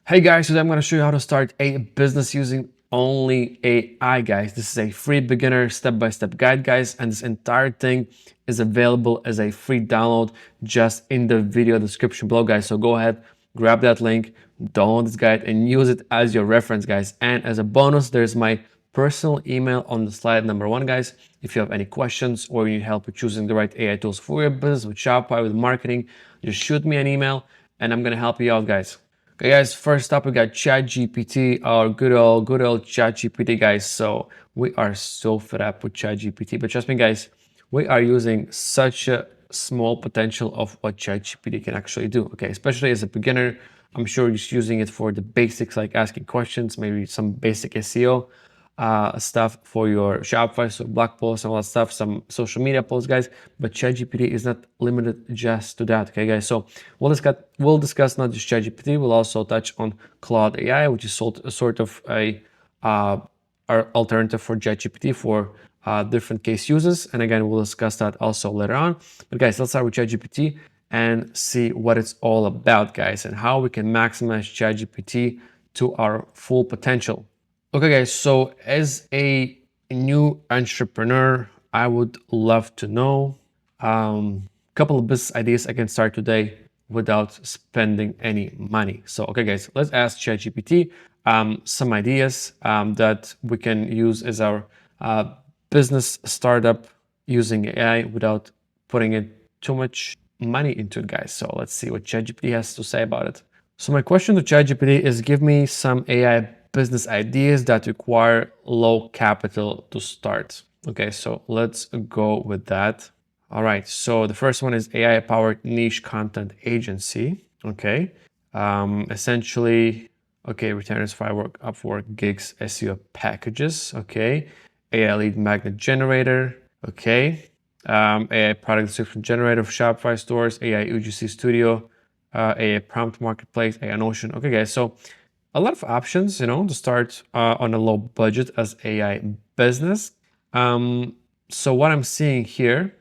Hey guys, today I'm going to show you how to start a business using only AI, guys. This is a free beginner step-by-step guide, guys, and this entire thing is available as a free download just in the video description below, guys. So go ahead, grab that link, download this guide, and use it as your reference, guys. And as a bonus, there's my personal email on the slide number 1, guys. If you have any questions or you need help with choosing the right AI tools for your business, with Shopify, with marketing, just shoot me an email and I'm going to help you out, guys. Okay, guys, first up, we got ChatGPT, our good old ChatGPT, guys. So we are so fed up with ChatGPT, but trust me, guys, we are using such a small potential of what ChatGPT can actually do. Okay, especially as a beginner, I'm sure you're just using it for the basics, like asking questions, maybe some basic SEO stuff for your Shopify, so blog posts and all that stuff, some social media posts, guys. But ChatGPT is not limited just to that, okay, guys? So we'll discuss not just ChatGPT, we'll also touch on Claude AI, which is sort of a our alternative for ChatGPT for different case uses. And again, we'll discuss that also later on. But guys, let's start with ChatGPT and see what it's all about, guys, and how we can maximize ChatGPT to our full potential. Okay, guys, so as a new entrepreneur, I would love to know a couple of business ideas I can start today without spending any money. So, okay, guys, let's ask ChatGPT some ideas that we can use as our business startup using AI without putting in too much money into it, guys. So let's see what ChatGPT has to say about it. So my question to ChatGPT is, give me some AI business ideas that require low capital to start. Okay, so let's go with that. All right, so the first one is AI-powered niche content agency. Okay, essentially, okay, retainers, Firework, Upwork, gigs, SEO packages. Okay, AI lead magnet generator. Okay, AI product description generator for Shopify stores, AI UGC studio, AI prompt marketplace, AI Notion. Okay, guys, so a lot of options, to start on a low budget as AI business. So what I'm seeing here,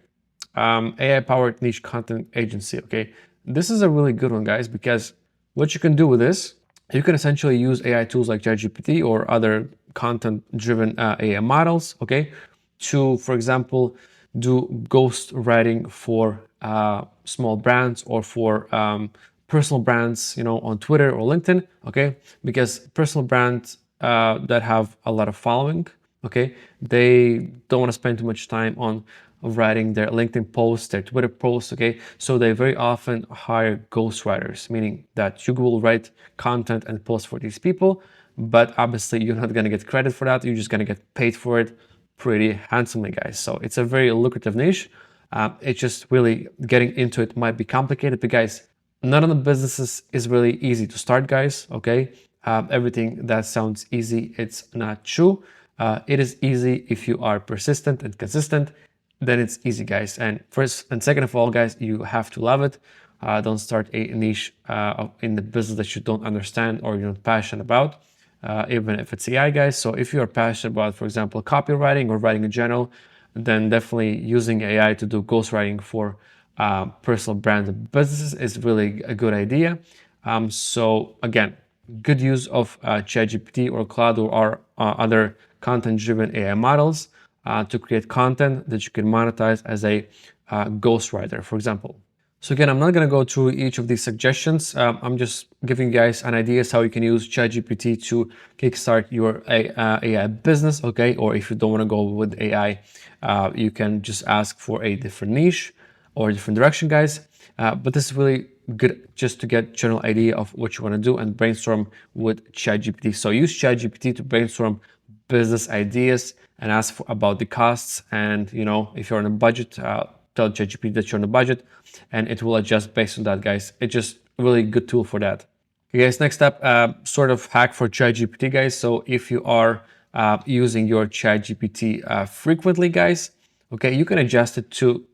AI-powered niche content agency, okay? This is a really good one, guys, because what you can do with this, you can essentially use AI tools like ChatGPT or other content-driven AI models, okay, to, for example, do ghost writing for small brands or for personal brands, on Twitter or LinkedIn, okay? Because personal brands that have a lot of following, okay, they don't want to spend too much time on writing their LinkedIn posts, their Twitter posts, okay? So they very often hire ghostwriters, meaning that you will write content and post for these people, but obviously you're not gonna get credit for that. You're just gonna get paid for it pretty handsomely, guys. So it's a very lucrative niche. It's just really getting into it might be complicated, but guys, none of the businesses is really easy to start, guys, okay? Everything that sounds easy, it's not true. It is easy if you are persistent and consistent, then it's easy, guys. And first and second of all, guys, you have to love it. Don't start a niche in the business that you don't understand or you're not passionate about, even if it's AI, guys. So if you're passionate about, for example, copywriting or writing in general, then definitely using AI to do ghostwriting for personal brands and businesses is really a good idea. So again, good use of ChatGPT or Claude or other content-driven AI models to create content that you can monetize as a ghostwriter, for example. So again, I'm not going to go through each of these suggestions. I'm just giving you guys an idea how you can use ChatGPT to kickstart your AI business, okay? Or if you don't want to go with AI, you can just ask for a different niche or a different direction, guys. But this is really good just to get general idea of what you want to do and brainstorm with ChatGPT. So use ChatGPT to brainstorm business ideas and ask about the costs. And, if you're on a budget, tell ChatGPT that you're on a budget and it will adjust based on that, guys. It's just a really good tool for that. Okay, guys, next up, sort of hack for ChatGPT, guys. So if you are using your ChatGPT frequently, guys, okay, you can adjust it to,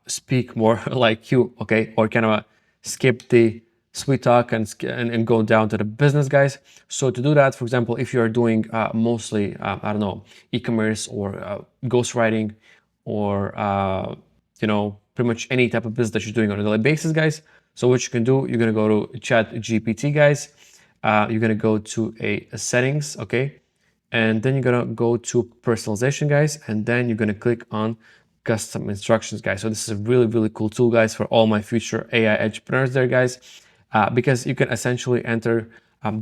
speak more like you, okay, or kind of skip the sweet talk and go down to the business, guys. So to do that, for example, if you're doing mostly, I don't know, e-commerce or ghostwriting or, pretty much any type of business that you're doing on a daily basis, guys, So what you can do, you're gonna go to ChatGPT, guys. You're gonna go to a settings, okay? And then you're gonna go to personalization, guys, and then you're gonna click on custom instructions, guys. So this is a really, really cool tool, guys, for all my future AI entrepreneurs there, guys, because you can essentially enter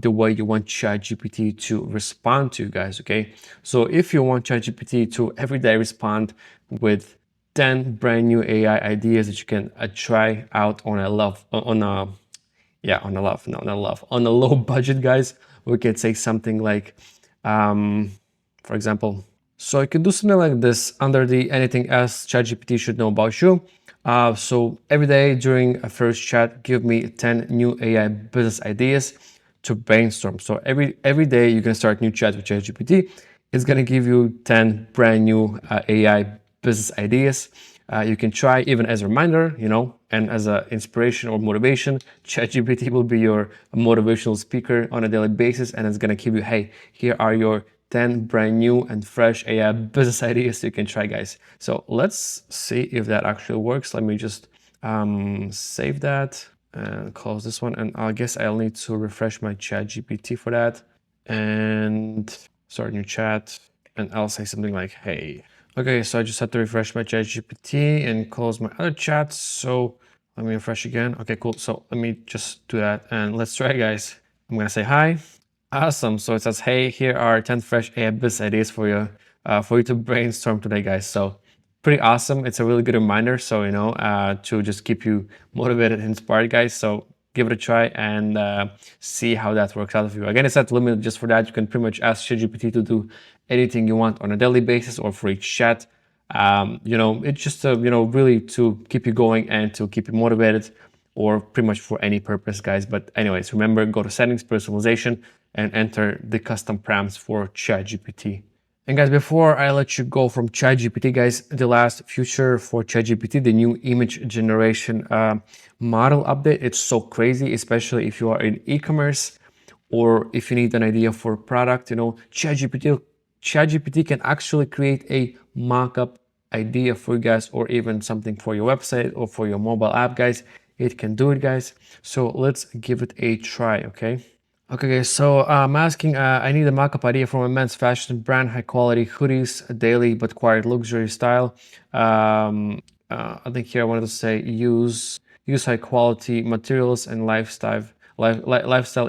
the way you want ChatGPT to respond to you guys, okay? So if you want ChatGPT to every day respond with 10 brand new AI ideas that you can try out on a love, on a, yeah, on a love, no, not love, on a low budget, guys, we can say something like, for example, so you can do something like this under the anything else ChatGPT should know about you. So every day during a first chat, give me 10 new AI business ideas to brainstorm. So every day you can start new chat with ChatGPT. It's gonna give you 10 brand new AI business ideas. You can try even as a reminder, you know, and as an inspiration or motivation. ChatGPT will be your motivational speaker on a daily basis, and it's gonna give you, hey, here are your 10 brand new and fresh AI business ideas you can try, guys. So let's see if that actually works. Let me just save that and close this one. And I guess I'll need to refresh my ChatGPT for that and start a new chat. And I'll say something like, hey. Okay, so I just had to refresh my ChatGPT and close my other chat. So let me refresh again. Okay, cool. So let me just do that and let's try, guys. I'm gonna say hi. Awesome. So it says, hey, here are 10 fresh AI business ideas for you to brainstorm today, guys. So pretty awesome. It's a really good reminder. So, you know, to just keep you motivated and inspired, guys. So give it a try and see how that works out for you. Again, it's not limited just for that. You can pretty much ask ChatGPT to do anything you want on a daily basis or for each chat. You know, it's just, you know, really to keep you going and to keep you motivated or pretty much for any purpose, guys. But anyways, remember, go to settings, personalization, and enter the custom prompts for ChatGPT. And guys, before I let you go from ChatGPT, guys, the last feature for ChatGPT, the new image generation model update, it's so crazy, especially if you are in e-commerce or if you need an idea for a product, you know, ChatGPT can actually create a mock-up idea for you guys or even something for your website or for your mobile app, guys. It can do it, guys. So let's give it a try, okay? Okay, guys, so I'm asking, I need a mock-up idea from a men's fashion brand, high quality hoodies, a daily but quiet luxury style. I think here I wanted to say use high quality materials and lifestyle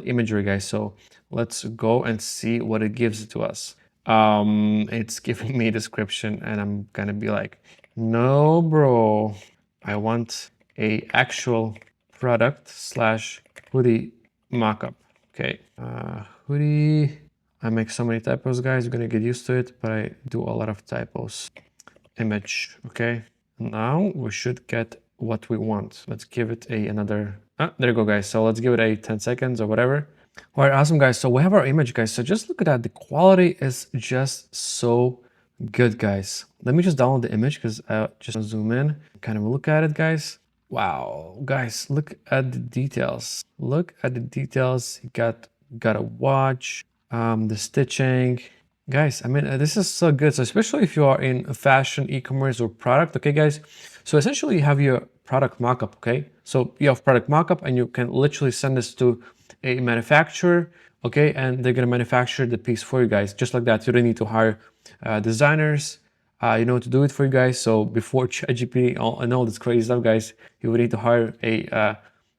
imagery, guys. So let's go and see what it gives to us. It's giving me a description and I'm gonna be like, no, bro, I want a actual product slash hoodie mock-up. Okay, hoodie. I make so many typos, guys. You're gonna get used to it, but I do a lot of typos. Image, okay. Now we should get what we want. Let's give it another, there you go, guys. So let's give it a 10 seconds or whatever. All right, awesome, guys. So we have our image, guys. So just look at that. The quality is just so good, guys. Let me just download the image because I just zoom in, kind of look at it, guys. Wow, guys, look at the details. Look at the details. You got a watch, the stitching. Guys, I mean, this is so good. So especially if you are in fashion, e-commerce, or product, okay, guys? So essentially you have your product mockup, okay? So you have product mockup and you can literally send this to a manufacturer, okay? And they're gonna manufacture the piece for you guys, just like that. You don't need to hire designers, you know, to do it for you guys. So before ChatGPT and all this crazy stuff, guys, you would need to hire a,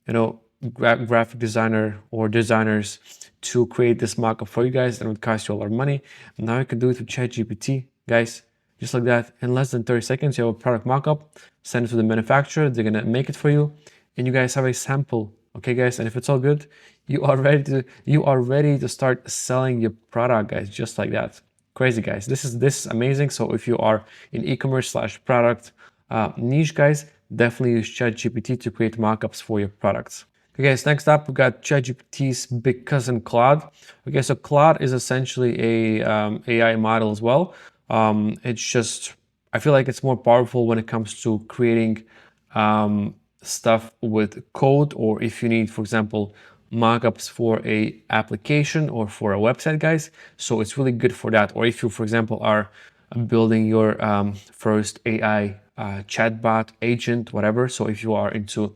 you know, graphic designer or designers to create this mockup for you guys, and it would cost you a lot of money. Now you can do it with ChatGPT, guys, just like that. In less than 30 seconds, you have a product mockup, send it to the manufacturer, they're gonna make it for you, and you guys have a sample, okay, guys? And if it's all good, you are ready to start selling your product, guys, just like that. Crazy, guys. This is amazing. So if you are in e-commerce slash product niche, guys, definitely use ChatGPT to create mockups for your products. Okay, guys, next up, we got ChatGPT's big cousin, Claude. Okay, so Claude is essentially a AI model as well. It's just, I feel like it's more powerful when it comes to creating stuff with code, or if you need, for example, mockups for a application or for a website, guys. So it's really good for that. Or if you, for example, are building your first AI chatbot agent, whatever. So if you are into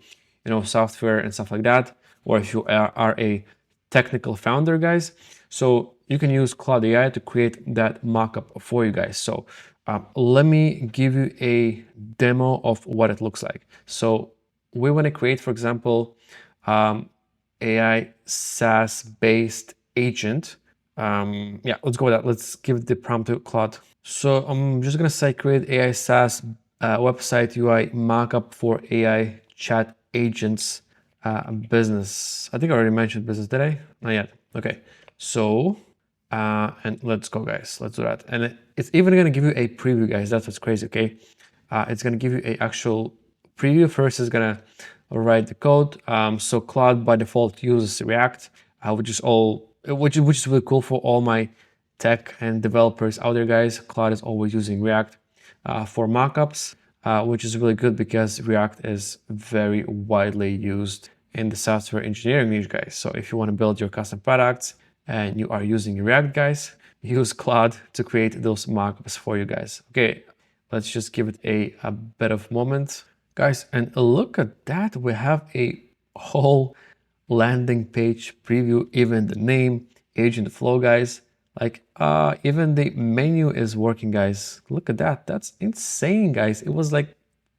software and stuff like that, or if you are a technical founder, guys. So you can use Claude AI to create that mockup for you guys. So let me give you a demo of what it looks like. So we want to create, for example, AI SaaS based agent. Yeah, let's go with that. Let's give the prompt to Claude. So I'm just gonna say create AI SaaS website UI mockup for AI chat agents business. I think I already mentioned business, did I? Not yet. Okay. So and let's go, guys. Let's do that. And it's even gonna give you a preview, guys. That's what's crazy. Okay. It's gonna give you a actual preview. First, it's gonna write the code. So Claude by default uses React, which is really cool for all my tech and developers out there, guys. Claude is always using React for mockups, which is really good because React is very widely used in the software engineering niche, guys. So if you want to build your custom products and you are using React, guys, use Claude to create those mockups for you guys. Okay, let's just give it a bit of moment, guys, and look at that. We have a whole landing page preview, even the name, agent flow, guys. Like even the menu is working, guys. Look at that. That's insane, guys. It was like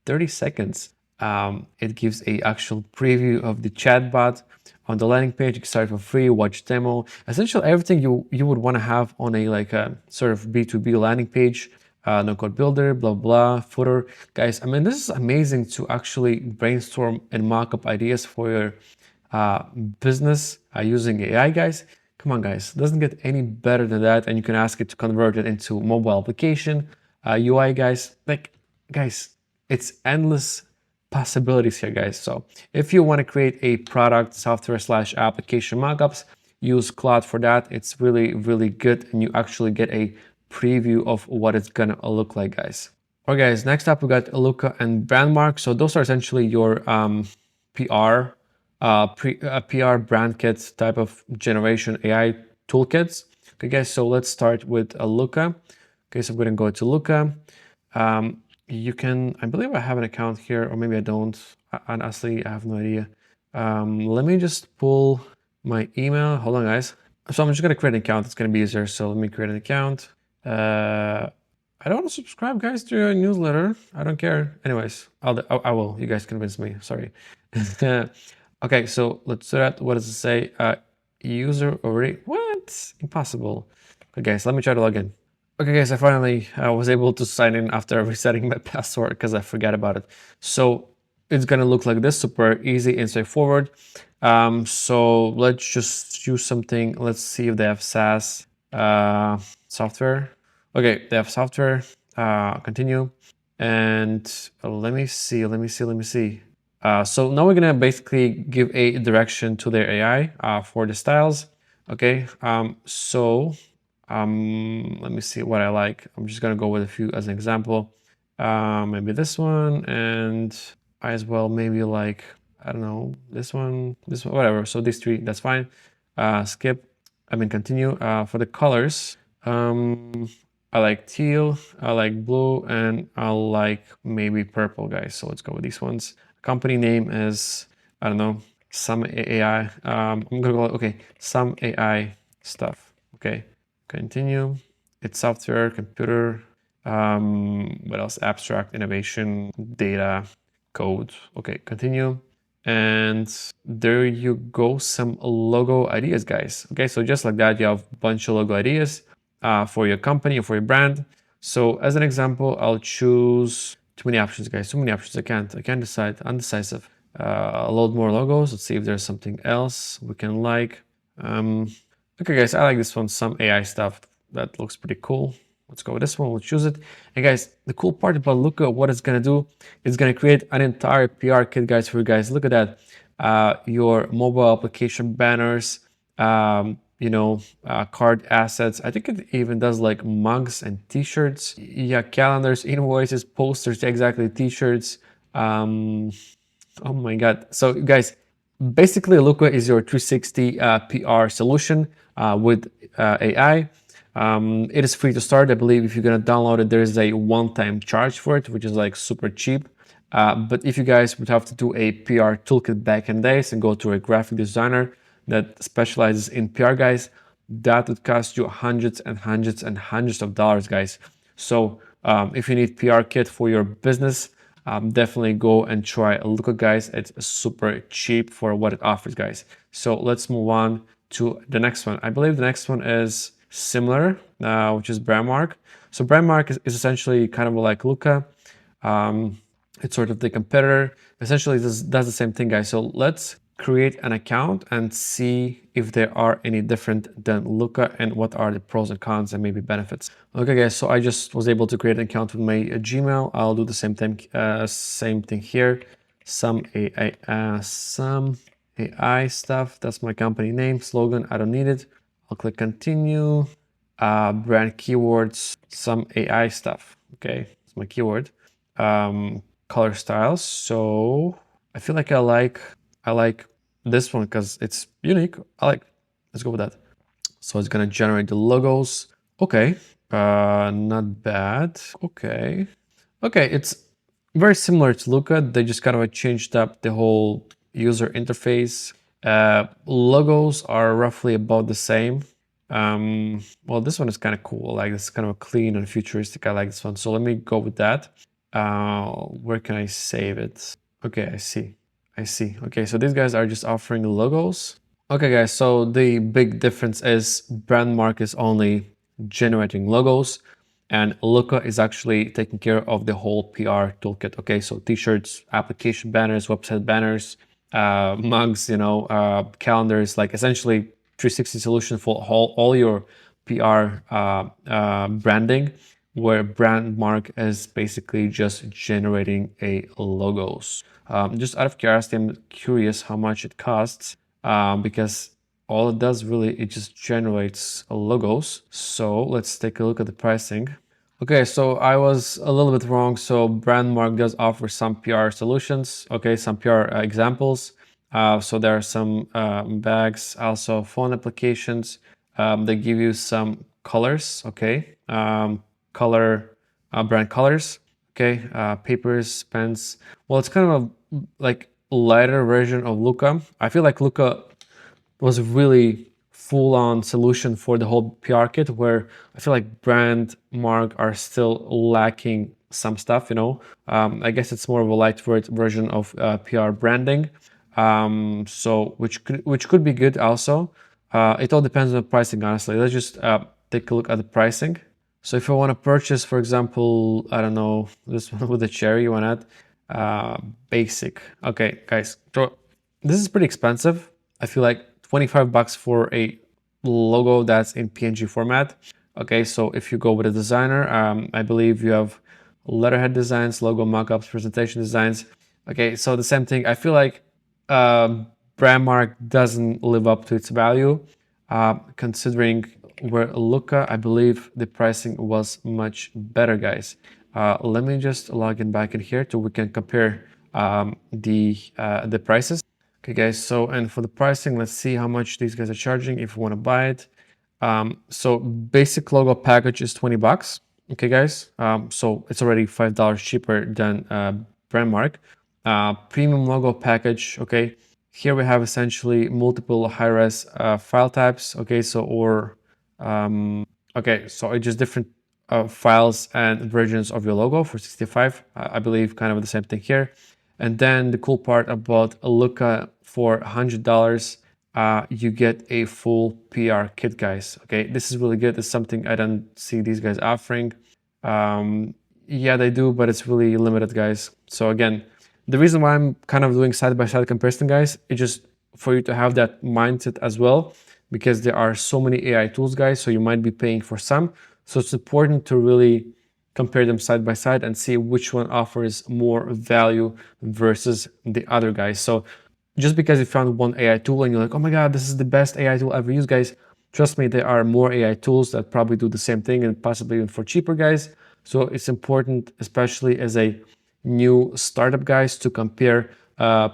30 seconds. It gives a actual preview of the chatbot on the landing page. You can start for free, watch demo, essentially everything you would want to have on a like a sort of B2B landing page. No code builder, blah blah, footer, guys. I mean, this is amazing to actually brainstorm and mock up ideas for your business using AI, guys. Come on, guys, doesn't get any better than that. And you can ask it to convert it into mobile application UI, guys. Like, guys, it's endless possibilities here, guys. So if you want to create a product, software / application mockups, use Claude for that. It's really, really good. And you actually get a preview of what it's gonna look like, guys. All right, guys, next up we got Looka and Brandmark. So those are essentially your PR PR brand kits type of generation AI toolkits. Okay, guys, so let's start with a Looka. Okay, so I'm going to go to Looka. You can, I believe I have an account here, or maybe I don't. Honestly, I have no idea. Let me just pull my email. Hold on, guys. So I'm just going to create an account. It's going to be easier. So let me create an account. I don't want to subscribe, guys, to your newsletter. I don't care. Anyways, I will. You guys convinced me. Sorry. Okay, so let's do that. What does it say? User already, what? Impossible. Okay, guys, let me try to log in. Okay, guys, I finally was able to sign in after resetting my password because I forgot about it. So it's gonna look like this, super easy and straightforward. So let's just use something. Let's see if they have SaaS software. Okay, they have software. Continue. And let me see. So now we're gonna basically give a direction to their AI for the styles. Okay, let me see what I like. I'm just gonna go with a few as an example. Maybe this one, and I as well maybe like, I don't know, this one, whatever. So these three, that's fine. Skip, continue. For the colors, I like teal, I like blue, and I like maybe purple, guys. So let's go with these ones. Company name is, I don't know, some AI. I'm gonna go, okay, some AI stuff. Okay, continue. It's software, computer, what else? Abstract, innovation, data, code. Okay, continue. And there you go, some logo ideas, guys. Okay, so just like that, you have a bunch of logo ideas for your company or for your brand. So as an example, I'll choose too many options, guys. Too many options. I can't decide. Undecisive. I'll load more logos. Let's see if there's something else we can like. Okay, guys, I like this one. Some AI stuff that looks pretty cool. Let's go with this one. We'll choose it. And guys, the cool part about Looka, what it's gonna do, is gonna create an entire PR kit, guys, for you guys. Look at that. Your mobile application banners, card assets. I think it even does like mugs and t-shirts. Yeah, calendars, invoices, posters, exactly, t-shirts. Oh my God. So guys, basically Looka is your 360 PR solution with AI. It is free to start. I believe if you're gonna download it, there is a one-time charge for it, which is like super cheap. But if you guys would have to do a PR toolkit back in days and go to a graphic designer that specializes in PR, guys, that would cost you hundreds and hundreds and hundreds of dollars, guys. So if you need PR kit for your business, definitely go and try Looka, guys. It's super cheap for what it offers, guys. So let's move on to the next one. I believe the next one is similar, which is Brandmark. So Brandmark is essentially kind of like Looka. It's sort of the competitor. Essentially, this does the same thing, guys. So let's create an account and see if they are any different than Looka and what are the pros and cons and maybe benefits. Okay, guys, so I just was able to create an account with my Gmail. I'll do the same thing here. Some AI stuff. That's my company name, slogan. I don't need it. I'll click continue. Brand keywords, some AI stuff. Okay, it's my keyword. Color styles. So I feel like I like this one because it's unique. Let's go with that. So it's gonna generate the logos. Okay, not bad. Okay, it's very similar to Looka. They just kind of changed up the whole user interface. Logos are roughly about the same. Well, this one is kind of cool. Like, it's kind of clean and futuristic. I like this one. So let me go with that. Where can I save it? Okay, I see. Okay, so these guys are just offering logos. Okay, guys, so the big difference is Brandmark is only generating logos and Looka is actually taking care of the whole PR toolkit. Okay, so t-shirts, application banners, website banners, mugs, calendars, like essentially 360 solution for all your PR branding, where Brandmark is basically just generating a logos. Just out of curiosity, I'm curious how much it costs, because all it does really, it just generates logos. So let's take a look at the pricing. Okay, so I was a little bit wrong. So Brandmark does offer some PR solutions. Okay, some PR examples. So there are some bags, also phone applications. They give you some colors. Okay, brand colors. Okay, papers, pens. Well, it's kind of a like lighter version of Looka. I feel like Looka was a really full-on solution for the whole PR kit, where I feel like Brandmark are still lacking some stuff. I guess it's more of a lightweight version of PR branding. So which could be good also. It all depends on the pricing, honestly. Let's just take a look at the pricing. So if I want to purchase, for example, I don't know, this one with the cherry, you want to basic. Okay, guys, so this is pretty expensive. I feel like 25 bucks for a logo that's in PNG format. Okay, so if you go with a designer, I believe you have letterhead designs, logo mockups, presentation designs. Okay, so the same thing. I feel like Brandmark doesn't live up to its value, considering where Looka, I believe the pricing was much better, guys. Let me just log in back in here so we can compare the prices. Okay, guys, so and for the pricing, let's see how much these guys are charging if you want to buy it. So basic logo package is 20 bucks. Okay, guys, so it's already $5 cheaper than Brandmark. Premium logo package, okay. Here we have essentially multiple high-res file types, okay, okay, so it's just different files and versions of your logo for 65. I believe kind of the same thing here. And then the cool part about Looka, for $100, you get a full PR kit, guys. Okay, this is really good. It's something I don't see these guys offering. Yeah, they do, but it's really limited, guys. So again, the reason why I'm kind of doing side-by-side comparison, guys, is just for you to have that mindset as well, because there are so many AI tools, guys, so you might be paying for some. So it's important to really compare them side by side and see which one offers more value versus the other, guys. So just because you found one AI tool and you're like, oh my God, this is the best AI tool ever used, guys, trust me, there are more AI tools that probably do the same thing and possibly even for cheaper, guys. So it's important, especially as a new startup, guys, to compare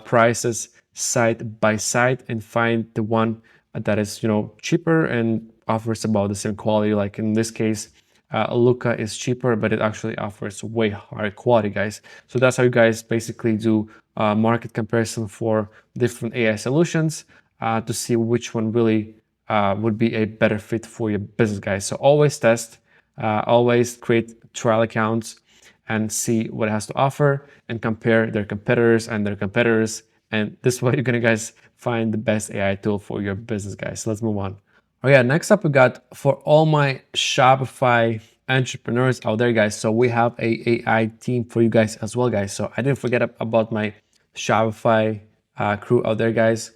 prices side by side and find the one that is cheaper and offers about the same quality. Like in this case, Looka is cheaper, but it actually offers way higher quality, guys. So that's how you guys basically do market comparison for different AI solutions to see which one really would be a better fit for your business, guys. So always test, always create trial accounts and see what it has to offer and compare their competitors and their competitors. And this is what you're gonna guys find the best AI tool for your business, guys. So let's move on. Oh yeah, next up we got for all my Shopify entrepreneurs out there, guys. So we have a AI team for you guys as well, guys. So I didn't forget about my Shopify crew out there, guys.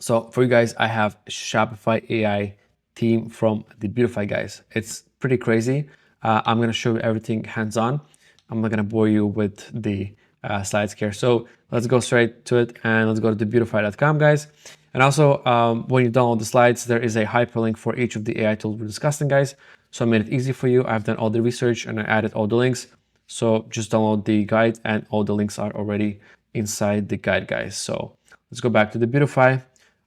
So for you guys, I have Shopify AI team from Debutify, guys. It's pretty crazy. I'm gonna show you everything hands-on. I'm not gonna bore you with the slides here. So let's go straight to it and let's go to debutify.com, guys. And also, when you download the slides, there is a hyperlink for each of the AI tools we're discussing, guys. So I made it easy for you. I've done all the research and I added all the links. So just download the guide and all the links are already inside the guide, guys. So let's go back to Debutify.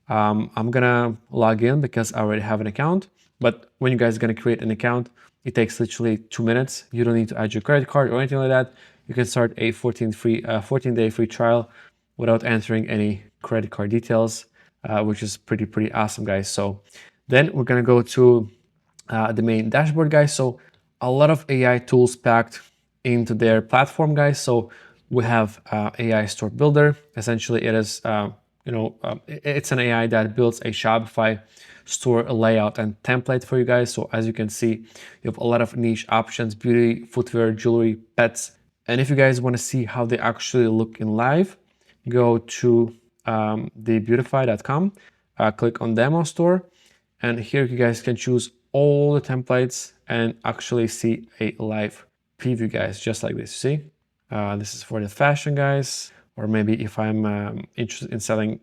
I'm gonna log in because I already have an account. But when you guys are gonna create an account, it takes literally 2 minutes. You don't need to add your credit card or anything like that. You can start a 14-day free trial without entering any credit card details, which is pretty awesome, guys. So then we're gonna go to the main dashboard, guys. So a lot of AI tools packed into their platform, guys. So we have AI store builder. Essentially, it is it's an AI that builds a Shopify store layout and template for you guys. So as you can see, you have a lot of niche options: beauty, footwear, jewelry, pets. And if you guys want to see how they actually look in live, go to Debutify.com, click on demo store, and here you guys can choose all the templates and actually see a live preview, guys, just like this. See, this is for the fashion, guys, or maybe if I'm interested in selling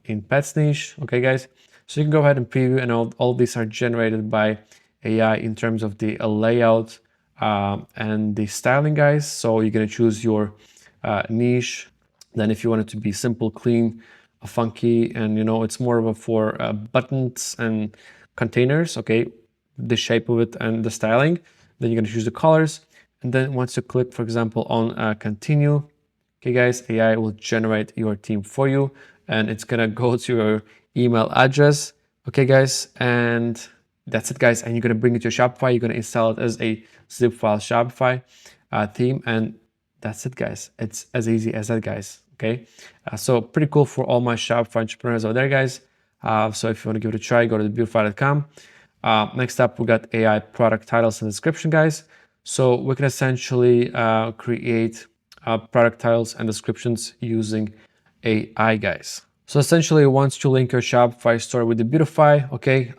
in pets niche. Okay, guys, so you can go ahead and preview, and all these are generated by AI in terms of the layout and the styling, guys. So you're gonna choose your niche. Then if you want it to be simple, clean, funky, and it's more of a for buttons and containers, okay, the shape of it and the styling, then you're gonna choose the colors. And then once you click, for example, on continue, okay, guys, AI will generate your theme for you, and it's gonna go to your email address, okay, guys, and that's it, guys. And you're gonna bring it to your Shopify. You're gonna install it as a zip file Shopify theme, and that's it, guys. It's as easy as that, guys. Okay, so pretty cool for all my Shopify entrepreneurs out there, guys. So if you want to give it a try, go to debutify.com. Next up, we got AI product titles and description, guys. So we can essentially create product titles and descriptions using AI, guys. So essentially, once you link your Shopify store with Debutify, okay,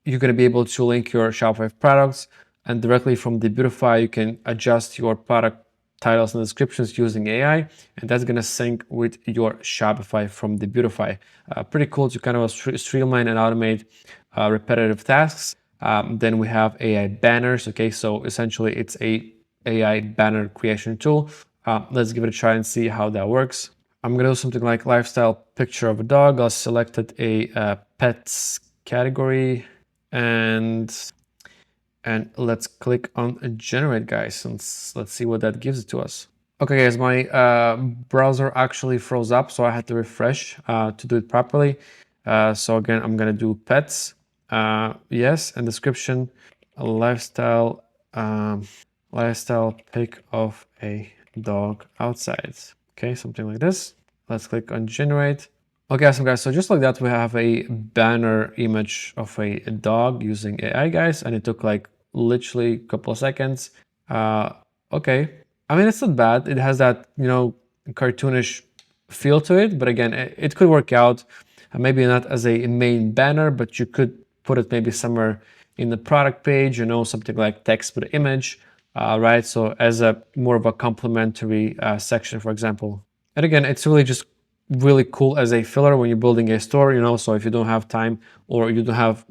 you're going to be able to link your Shopify products, and directly from Debutify, you can adjust your product titles and descriptions using AI, and that's going to sync with your Shopify from Debutify. Pretty cool to kind of streamline and automate repetitive tasks. Then we have AI banners. Okay, so essentially it's a AI banner creation tool. Let's give it a try and see how that works. I'm gonna do something like lifestyle picture of a dog. I selected a pets category, and let's click on generate, guys, and let's see what that gives it to us. Okay, guys, my browser actually froze up, so I had to refresh to do it properly. So again, I'm gonna do pets, yes, and description, a lifestyle pic of a dog outside. Okay, something like this. Let's click on generate. Okay, awesome, guys. So just like that, we have a banner image of a dog using AI, guys, and it took like literally a couple of seconds. Okay, I mean, it's not bad. It has that cartoonish feel to it, but again, it could work out. Maybe not as a main banner, but you could put it maybe somewhere in the product page, something like text with image, right? So as a more of a complementary section, for example. And again, it's really just really cool as a filler when you're building a store, so if you don't have time or you don't have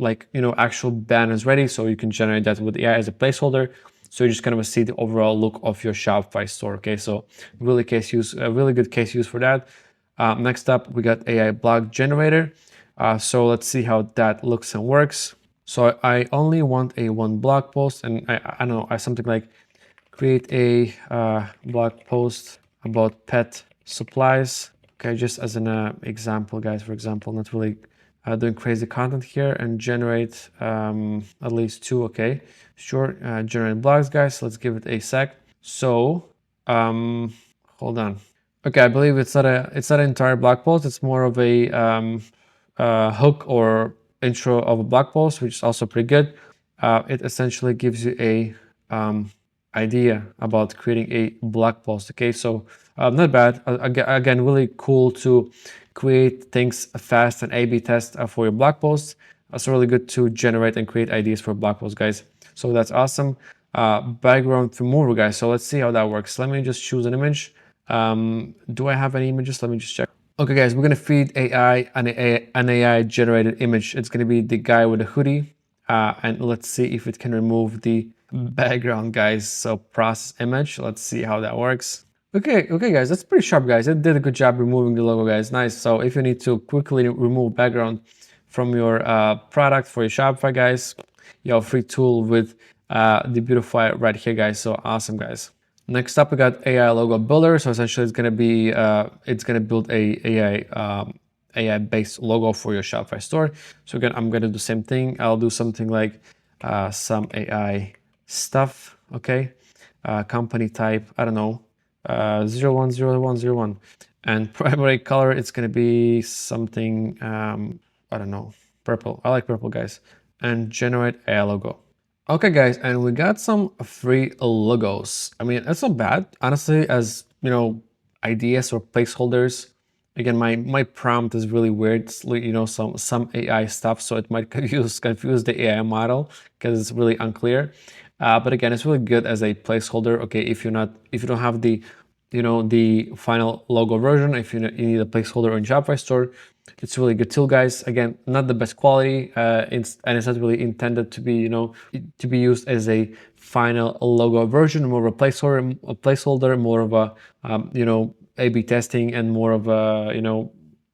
actual banners ready, so you can generate that with AI as a placeholder. So you just kind of see the overall look of your Shopify store. Okay, so really good case use for that. Next up, we got AI blog generator. So let's see how that looks and works. So I only want a one blog post, and I don't know, I something like create a blog post about pet supplies. Okay, just as an example, guys, for example, not really doing crazy content here, and generate at least two. Okay, sure, generate blogs, guys. Let's give it a sec. So hold on. Okay, I believe it's not an entire blog post. It's more of a hook or intro of a blog post, which is also pretty good. It essentially gives you a idea about creating a blog post. Okay, so not bad. Again, really cool to create things fast and A/B test for your blog posts. Also really good to generate and create ideas for blog posts, guys. So that's awesome. Background remover, guys. So let's see how that works. Let me just choose an image. Do I have any images? Let me just check. Okay, guys, we're gonna feed AI an AI generated image. It's gonna be the guy with a hoodie, and let's see if it can remove the background, guys. So process image. Let's see how that works. Okay, guys, that's pretty sharp, guys. It did a good job removing the logo, guys. Nice. So if you need to quickly remove background from your product for your Shopify, guys, you have a free tool with Debutify right here, guys. So awesome, guys. Next up, we got AI logo builder. So essentially, it's gonna build AI based logo for your Shopify store. So again, I'm gonna do the same thing. I'll do something like some AI stuff. Okay, company type. I don't know, 010101, and primary color. It's gonna be something. I don't know, purple. I like purple, guys. And generate AI logo. Okay, guys, and we got some free logos. I mean, that's not bad, honestly, as you know, ideas or placeholders. Again, my prompt is really weird. It's some AI stuff, so it might confuse the AI model because it's really unclear. But again, it's really good as a placeholder. Okay, if you don't have the final logo version, if you need a placeholder in Shopify store, it's a really good tool, guys. Again, not the best quality, and it's not really intended to be to be used as a final logo version. More of a placeholder, more of a A/B testing, and more of a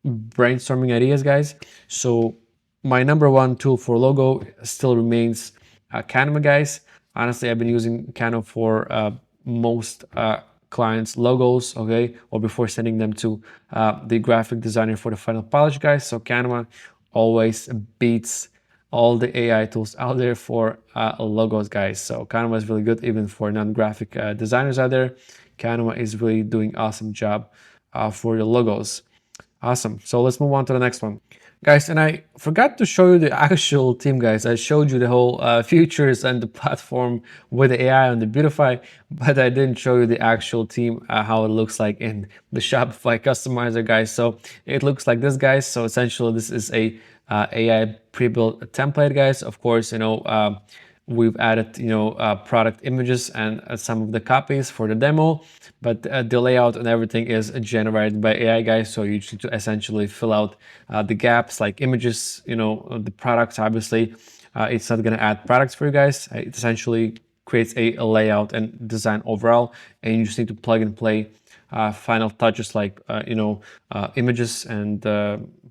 brainstorming ideas, guys. So my number one tool for logo still remains Canva, guys. Honestly, I've been using Canva for most clients' logos, okay, or before sending them to the graphic designer for the final polish, guys. So Canva always beats all the AI tools out there for logos, guys. So Canva is really good even for non-graphic designers out there. Canva is really doing awesome job for your logos. Awesome. So let's move on to the next one. Guys, and I forgot to show you the actual team, guys. I showed you the whole features and the platform with the AI on the Debutify, but I didn't show you the actual team, how it looks like in the Shopify customizer, guys. So it looks like this, guys. So essentially, this is a AI pre-built template, guys. Of course, we've added product images and some of the copies for the demo, but the layout and everything is generated by AI, guys. So you just need to essentially fill out the gaps like images, the products. Obviously, it's not going to add products for you guys. It essentially creates a layout and design overall, and you just need to plug and play final touches like images and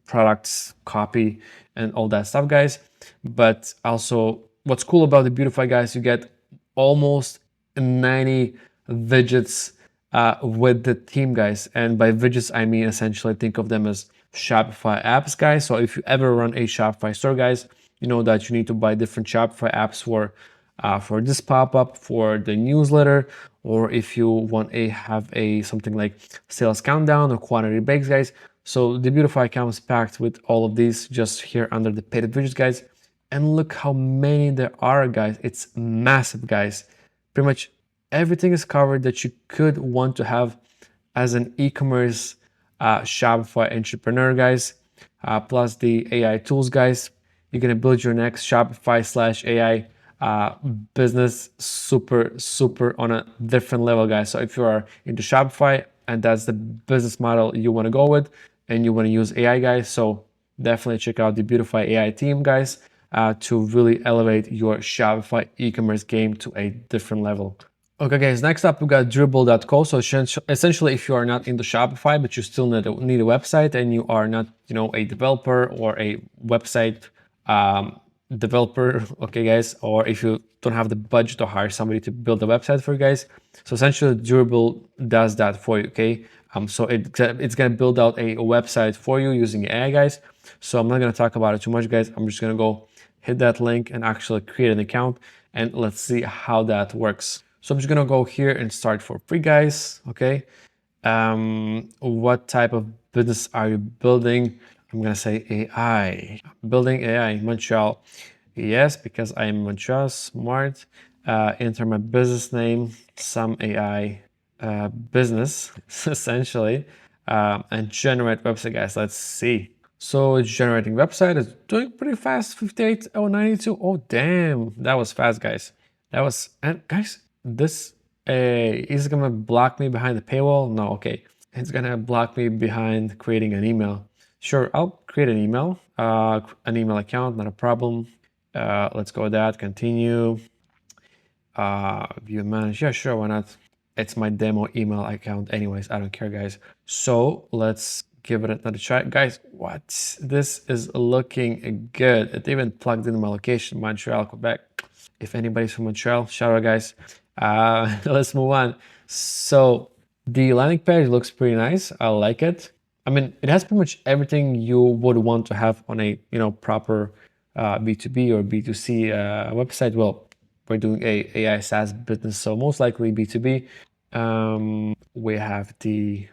products, copy, and all that stuff, guys. But also, what's cool about the Debutify, guys, you get almost 90 widgets with the theme, guys. And by widgets, I mean essentially think of them as Shopify apps, guys. So if you ever run a Shopify store, guys, you know that you need to buy different Shopify apps for this pop-up, for the newsletter, or if you want have a something like sales countdown or quantity breaks, guys. So the Debutify comes packed with all of these just here under the paid widgets, guys. And look how many there are, guys. It's massive, guys. Pretty much everything is covered that you could want to have as an e-commerce Shopify entrepreneur, guys. Plus the AI tools, guys. You're gonna build your next Shopify/AI business super on a different level, guys. So if you are into Shopify and that's the business model you want to go with, and you want to use AI, guys, so definitely check out the Debutify AI team, guys, to really elevate your Shopify e-commerce game to a different level. Okay, guys, next up we got Dribble.co. So essentially, if you are not into Shopify, but you still need a website and you are not, a developer or a website developer, okay guys, or if you don't have the budget to hire somebody to build a website for you guys. So essentially Durable does that for you, okay? So it's gonna build out a website for you using AI, guys. So I'm not gonna talk about it too much, guys. I'm just gonna go hit that link and actually create an account, and let's see how that works. So I'm just gonna go here and start for free, guys, okay? What type of business are you building? I'm gonna say AI. Building AI in Montreal. Yes, because I'm in Montreal, smart. Enter my business name, some AI business, essentially, and generate website, guys. Let's see. So it's generating website. It's doing pretty fast. 58,092. Oh, damn. That was fast, guys. That was, and guys, this is gonna block me behind the paywall. No, okay. It's gonna block me behind creating an email. Sure, I'll create an email account, not a problem. Let's go with that, continue. View and manage, yeah, sure, why not? It's my demo email account anyways, I don't care, guys. So let's give it another try. Guys, what? This is looking good. It even plugged in my location, Montreal, Quebec. If anybody's from Montreal, shout out, guys. Let's move on. So the landing page looks pretty nice. I like it. I mean, it has pretty much everything you would want to have on a proper B2B or B2C website. Well, we're doing a AI SaaS business, so most likely B2B. We have the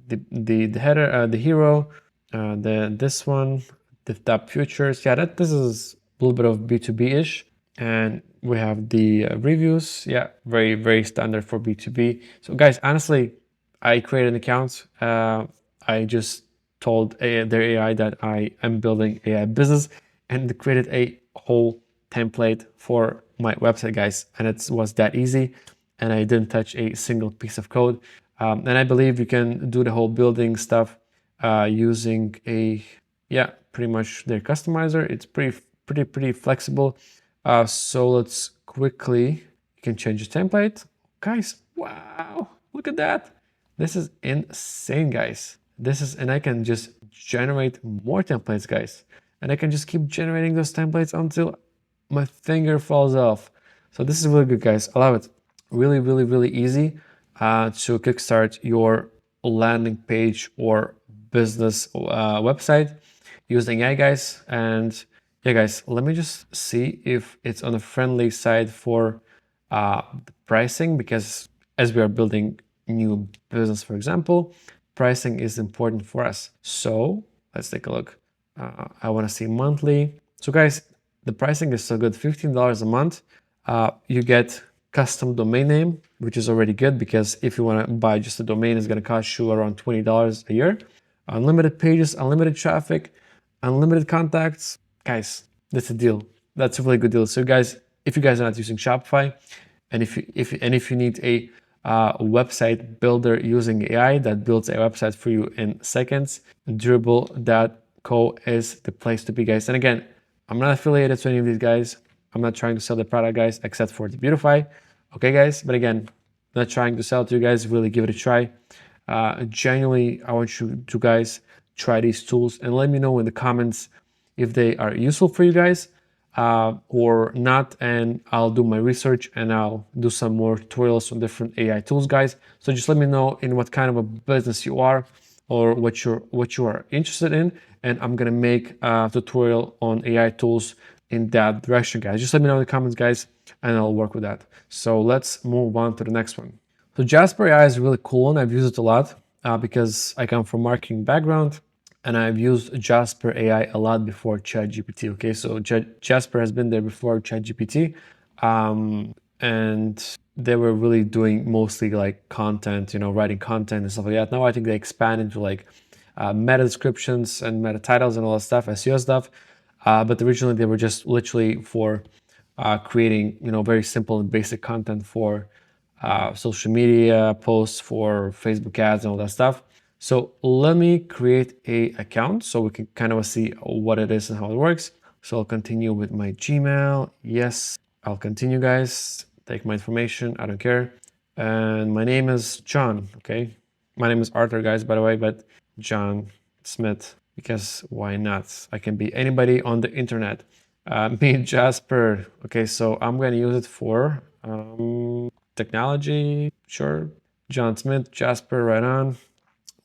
header, the hero, this one, the top futures. Yeah, this is a little bit of B2B-ish. And we have the reviews. Yeah, very, very standard for B2B. So guys, honestly, I created an account. I just told their AI that I am building AI business and created a whole template for my website, guys. And it was that easy. And I didn't touch a single piece of code. And I believe you can do the whole building stuff using pretty much their customizer. It's pretty flexible. So let's quickly, you can change the template. Guys, wow, look at that. This is insane, guys. And I can just generate more templates, guys. And I can just keep generating those templates until my finger falls off. So this is really good, guys. I love it. Really, really, really easy to kickstart your landing page or business website using AI, guys. And yeah, guys, let me just see if it's on the friendly side for the pricing, because as we are building new business, for example, pricing is important for us. So let's take a look. I want to see monthly. So guys, the pricing is so good, $15 a month. You get custom domain name, which is already good, because if you want to buy just a domain, it's going to cost you around $20 a year. Unlimited pages, unlimited traffic, unlimited contacts. Guys, that's a deal. That's a really good deal. So guys, if you guys are not using Shopify, and if you need a website builder using AI that builds a website for you in seconds, durable.co is the place to be, guys. And again, I'm not affiliated to any of these guys. I'm not trying to sell the product, guys, except for Debutify. Okay, guys? But again, not trying to sell to you guys. Really give it a try. Genuinely, I want you to guys try these tools and let me know in the comments if they are useful for you guys or not. And I'll do my research and I'll do some more tutorials on different AI tools, guys. So just let me know in what kind of a business you are or what you are interested in, and I'm gonna make a tutorial on AI tools in that direction, guys. Just let me know in the comments, guys, and I'll work with that. So let's move on to the next one. So Jasper AI is a really cool one. I've used it a lot because I come from marketing background, and I've used Jasper AI a lot before ChatGPT. Okay, so Jasper has been there before ChatGPT, and they were really doing mostly like content, writing content and stuff like that. Now I think they expand into like meta descriptions and meta titles and all that stuff, SEO stuff. But originally they were just literally for creating, very simple and basic content for social media posts, for Facebook ads and all that stuff. So let me create a account so we can kind of see what it is and how it works. So I'll continue with my Gmail. Yes, I'll continue, guys. Take my information, I don't care. And my name is John, okay? My name is Arthur, guys, by the way, but John Smith, because why not? I can be anybody on the internet. Me, Jasper. Okay, so I'm going to use it for technology. Sure. John Smith, Jasper, right on.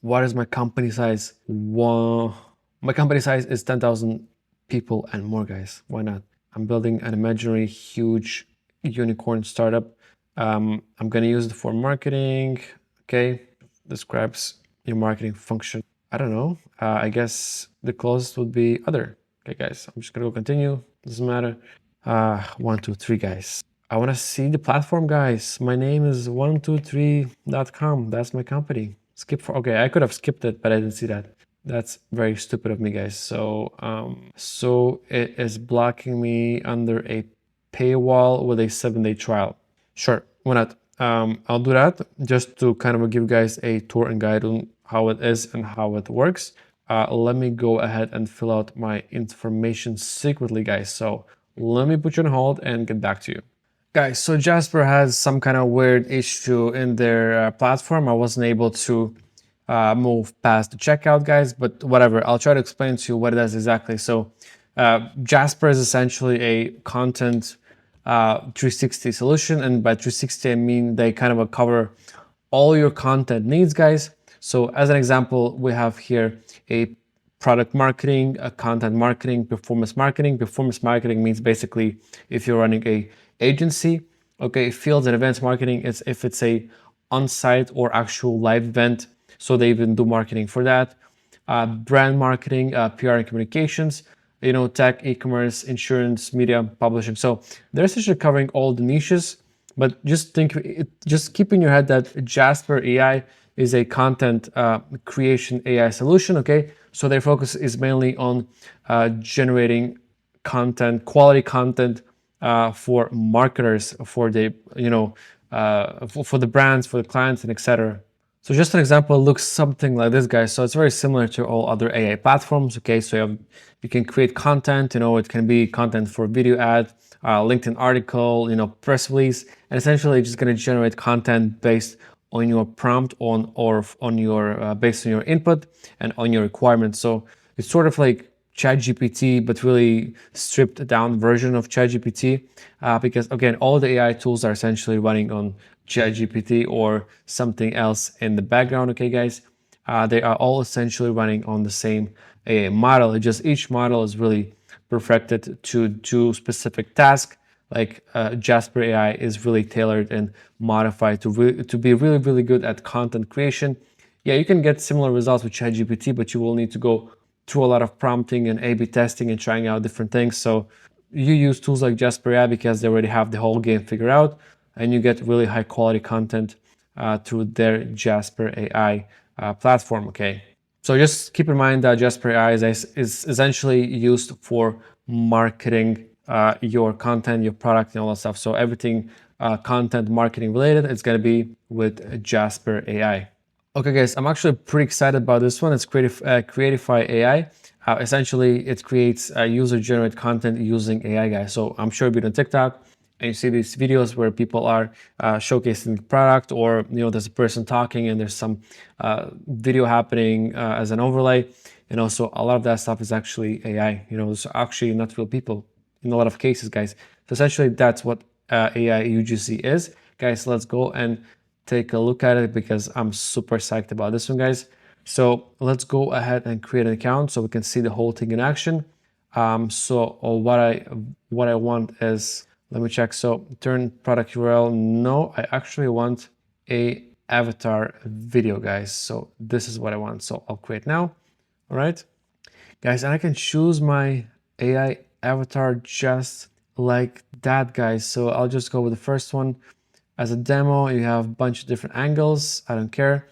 What is my company size? My company size is 10,000 people and more, guys. Why not? I'm building an imaginary huge unicorn startup. I'm going to use it for marketing. Okay. Describes your marketing function. I don't know. I guess the closest would be other. Okay, guys. I'm just going to go continue. Doesn't matter. 123, guys. I want to see the platform, guys. My name is 123.com. That's my company. Skip for, okay, I could have skipped it, but I didn't see that. That's very stupid of me, guys. So it is blocking me under a paywall with a 7-day trial. Sure, why not? I'll do that just to kind of give you guys a tour and guide on how it is and how it works. Let me go ahead and fill out my information secretly, guys. So let me put you on hold and get back to you. Guys, so Jasper has some kind of weird issue in their platform. I wasn't able to move past the checkout, guys, but whatever. I'll try to explain to you what it does exactly. So Jasper is essentially a content 360 solution, and by 360 I mean they kind of cover all your content needs, guys. So as an example, we have here a product marketing, a content marketing, performance marketing. Performance marketing means basically if you're running a agency, okay, fields and events marketing is if it's a on-site or actual live event. So they even do marketing for that. Brand marketing, PR and communications, tech, e-commerce, insurance, media, publishing. So they're essentially covering all the niches. But just keep in your head that Jasper AI is a content creation AI solution. Okay, so their focus is mainly on generating content, quality content for marketers, for the for the brands, for the clients, and etc. So just an example looks something like this, guys. So it's very similar to all other AI platforms. Okay, so you can create content. It can be content for video ad, LinkedIn article, press release, and essentially just going to generate content based on your prompt on your based on your input and on your requirements. So it's sort of like ChatGPT, but really stripped down version of ChatGPT, because again, all the AI tools are essentially running on ChatGPT or something else in the background. Okay, guys, they are all essentially running on the same AI model. It just each model is really perfected to do specific task. Like Jasper AI is really tailored and modified to be really, really good at content creation. Yeah, you can get similar results with ChatGPT, but you will need to go through a lot of prompting and A/B testing and trying out different things. So you use tools like Jasper AI because they already have the whole game figured out, and you get really high quality content through their Jasper AI platform. Okay, so just keep in mind that Jasper AI is essentially used for marketing your content, your product, and all that stuff. So everything content marketing related, it's going to be with Jasper AI. Okay, guys, I'm actually pretty excited about this one. It's Creatify AI. Essentially, it creates user-generated content using AI, guys. So I'm sure you've been on TikTok and you see these videos where people are showcasing the product, or there's a person talking and there's some video happening as an overlay. So a lot of that stuff is actually AI. It's actually not real people in a lot of cases, guys. So essentially, that's what AI UGC is, guys. Let's go and take a look at it because I'm super psyched about this one, guys. So let's go ahead and create an account so we can see the whole thing in action. So what I want is, let me check. So turn product URL. No, I actually want a avatar video, guys. So this is what I want. So I'll create now. All right, guys, and I can choose my AI avatar just like that, guys. So I'll just go with the first one. As a demo, you have a bunch of different angles. I don't care.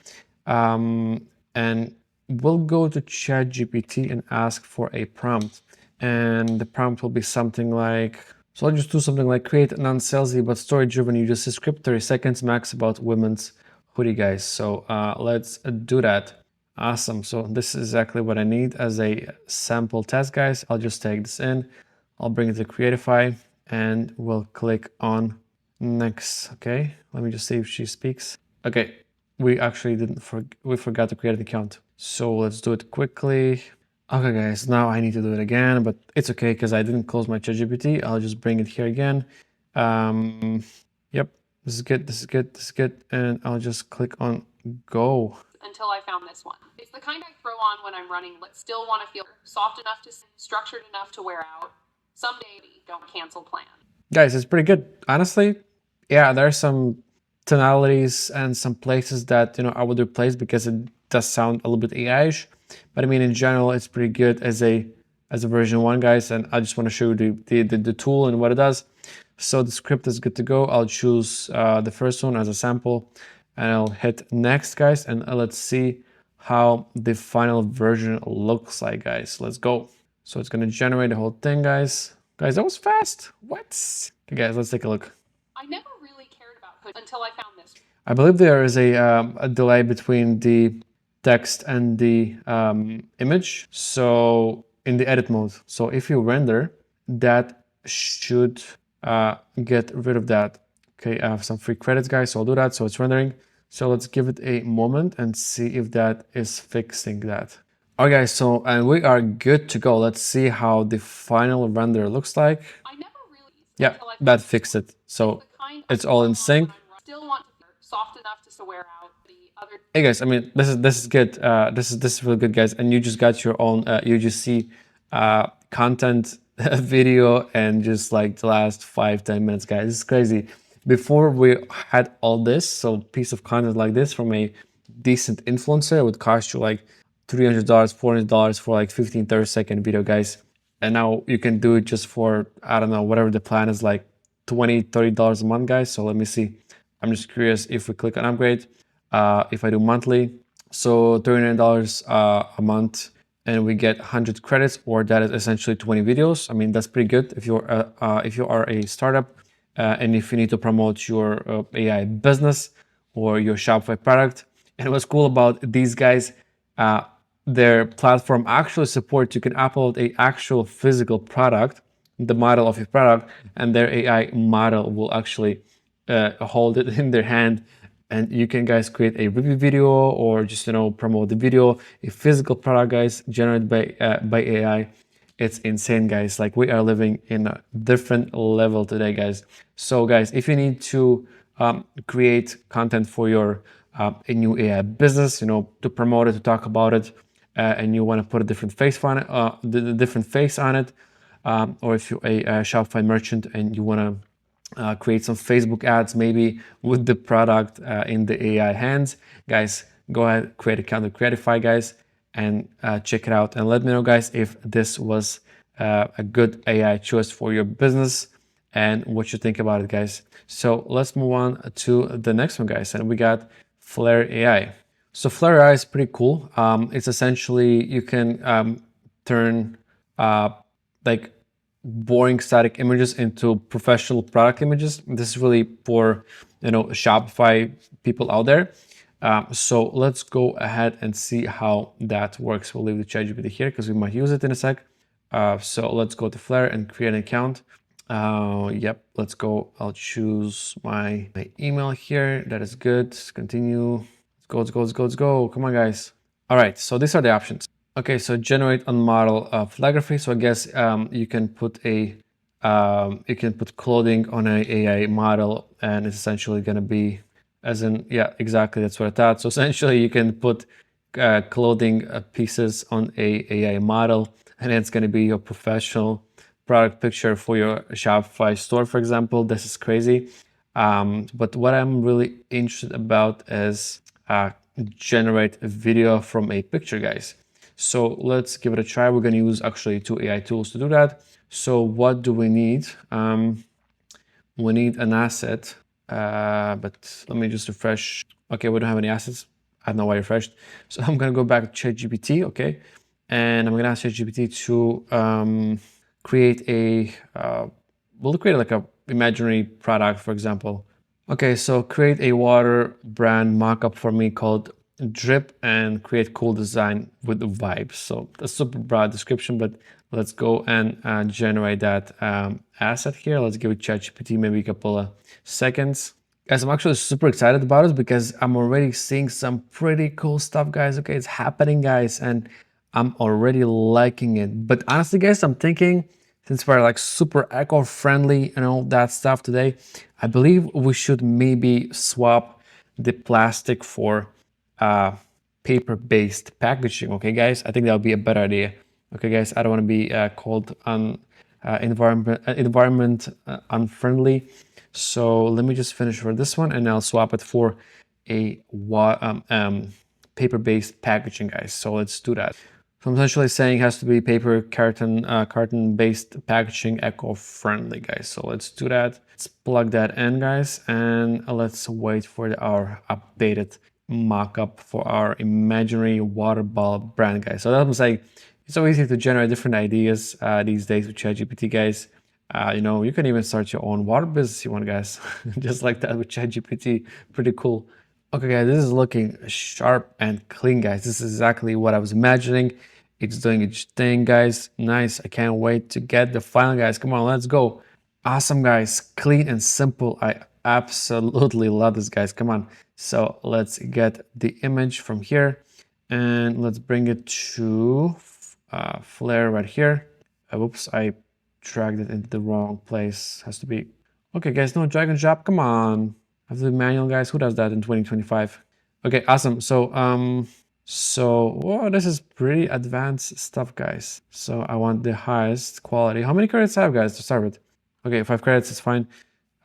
And we'll go to ChatGPT and ask for a prompt. And the prompt will be something like, so I'll just do something like create a non-salesy but story-driven user script, 30 seconds max about women's hoodie, guys. So let's do that. Awesome. So this is exactly what I need as a sample test, guys. I'll just take this in. I'll bring it to Creatify and we'll click on next. Okay, let me just see if she speaks. Okay, we actually we forgot to create an account, so let's do it quickly. Okay, guys, now I need to do it again, but it's okay because I didn't close my ChatGPT. I'll just bring it here again. Yep, this is good, this is good, this is good. And I'll just click on go. Until I found this one. It's the kind I throw on when I'm running, but still want to feel soft enough to structured enough to wear out. Someday, don't cancel plan. Guys, it's pretty good. Honestly, yeah, there's some tonalities and some places that, I would replace because it does sound a little bit AI-ish. But I mean, in general, it's pretty good as a version 1, guys. And I just want to show you the tool and what it does. So the script is good to go. I'll choose the first one as a sample and I'll hit next, guys. And let's see how the final version looks like, guys. Let's go. So it's going to generate the whole thing, guys. Guys, that was fast. What? Okay, guys, let's take a look. I never really cared about cooking until I found this. I believe there is a delay between the text and the image. So in the edit mode. So if you render, that should get rid of that. Okay, I have some free credits, guys, so I'll do that. So it's rendering. So let's give it a moment and see if that is fixing that. All right, guys, so and we are good to go. Let's see how the final render looks like. I never really yeah, that fixed it. So it's all in sync. Still want to be soft enough to wear out the other. Hey guys, I mean this is good. This is really good, guys. And you just got your own UGC content video and just like the last 5-10 minutes, guys. This is crazy. Before we had all this, so piece of content like this from a decent influencer would cost you like $300, $400 for like 15-30-second video, guys. And now you can do it just for, I don't know, whatever the plan is, like $20-30 a month, guys. So let me see. I'm just curious if we click on upgrade, if I do monthly. So $39 a month and we get 100 credits, or that is essentially 20 videos. I mean, that's pretty good if you are a startup and if you need to promote your AI business or your Shopify product. And what's cool about these guys, their platform actually supports, you can upload a actual physical product, the model of your product, and their AI model will actually hold it in their hand, and you can, guys, create a review video or just promote the video, a physical product, guys, generated by AI. It's insane, guys. Like, we are living in a different level today, guys. So guys, if you need to create content for your a new AI business, to promote it, to talk about it, and you want to put a different face on it, or if you're a Shopify merchant and you want to create some Facebook ads, maybe with the product in the AI hands, guys, go ahead, create an account with Debutify, guys, and check it out. And let me know, guys, if this was a good AI choice for your business and what you think about it, guys. So let's move on to the next one, guys. And we got Flare AI. So Flare AI is pretty cool. It's essentially, you can turn like boring static images into professional product images. This is really for Shopify people out there. So let's go ahead and see how that works. We'll leave the ChatGPT here because we might use it in a sec. So let's go to Flare and create an account. Yep, let's go. I'll choose my email here. That is good. Continue. Let's go. Come on, guys. All right, so these are the options. Okay, so generate on model photography. So I guess you can put clothing on an AI model, and it's essentially going to be, as in, yeah, exactly, that's what I thought. So essentially, you can put clothing pieces on a AI model, and it's going to be your professional product picture for your Shopify store, for example. This is crazy. But what I'm really interested about is generate a video from a picture, guys. So let's give it a try. We're going to use actually 2 AI tools to do that. So what do we need? We need an asset, but let me just refresh. Okay, we don't have any assets. I don't know why I refreshed. So I'm going to go back to ChatGPT, okay? And I'm going to ask ChatGPT to create we'll create like a imaginary product, for example. Okay, so create a water brand mockup for me called Drip and create cool design with the vibes. So a super broad description, but let's go and generate that asset here. Let's give it ChatGPT maybe a couple of seconds. Guys, I'm actually super excited about it because I'm already seeing some pretty cool stuff, guys. Okay, it's happening, guys. And I'm already liking it. But honestly, guys, I'm thinking since we're like super eco-friendly and all that stuff today, I believe we should maybe swap the plastic for paper-based packaging. Okay, guys, I think that would be a better idea. Okay, guys, I don't want to be called environment unfriendly. So let me just finish for this one, and I'll swap it for a paper-based packaging, guys. So let's do that. So I'm essentially saying it has to be paper carton-based packaging, eco-friendly, guys. So let's do that. Let's plug that in, guys, and let's wait for our updated mock-up for our imaginary water bottle brand, guys. So that's what I'm saying. It's so easy to generate different ideas these days with ChatGPT, guys. You can even start your own water business if you want, guys. Just like that with ChatGPT. Pretty cool. Okay, guys, this is looking sharp and clean, guys. This is exactly what I was imagining. It's doing its thing, guys. Nice. I can't wait to get the final, guys. Come on, let's go. Awesome, guys. Clean and simple. I absolutely love this, guys. Come on. So let's get the image from here and let's bring it to Flare right here. Whoops, I dragged it into the wrong place. Has to be. Okay, guys, no drag and drop. Come on. I have to do manual, guys. Who does that in 2025? Okay, awesome. So whoa, this is pretty advanced stuff, guys. So I want the highest quality. How many credits I have, guys, to start with? Okay, 5 credits is fine.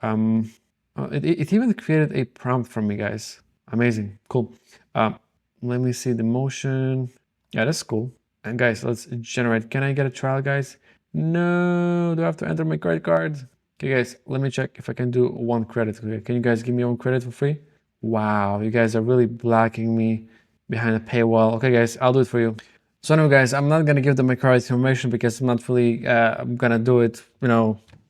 It even created a prompt for me, guys. Amazing, cool. Let me see the motion. Yeah, that's cool. And guys, let's generate. Can I get a trial, guys? No, do I have to enter my credit card? Okay, guys, let me check if I can do 1 credit. Okay, can you guys give me 1 credit for free? Wow, you guys are really blocking me behind a paywall. Okay, guys, I'll do it for you. So anyway, guys, I'm not gonna give them my card information because I'm not really gonna do it.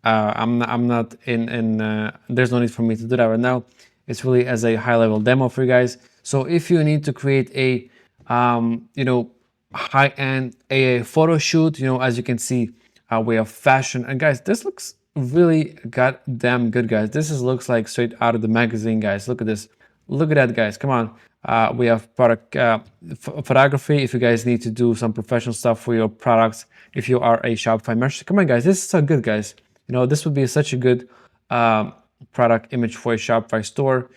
I'm not in. There's no need for me to do that right now. It's really as a high-level demo for you guys. So if you need to create a high-end AA photo shoot, as you can see, we have fashion. And guys, this looks really goddamn good, guys. Looks like straight out of the magazine, guys. Look at this. Look at that, guys. Come on. We have product photography if you guys need to do some professional stuff for your products. If you are a Shopify merchant, come on, guys. This is so good, guys. This would be such a good product image for a Shopify store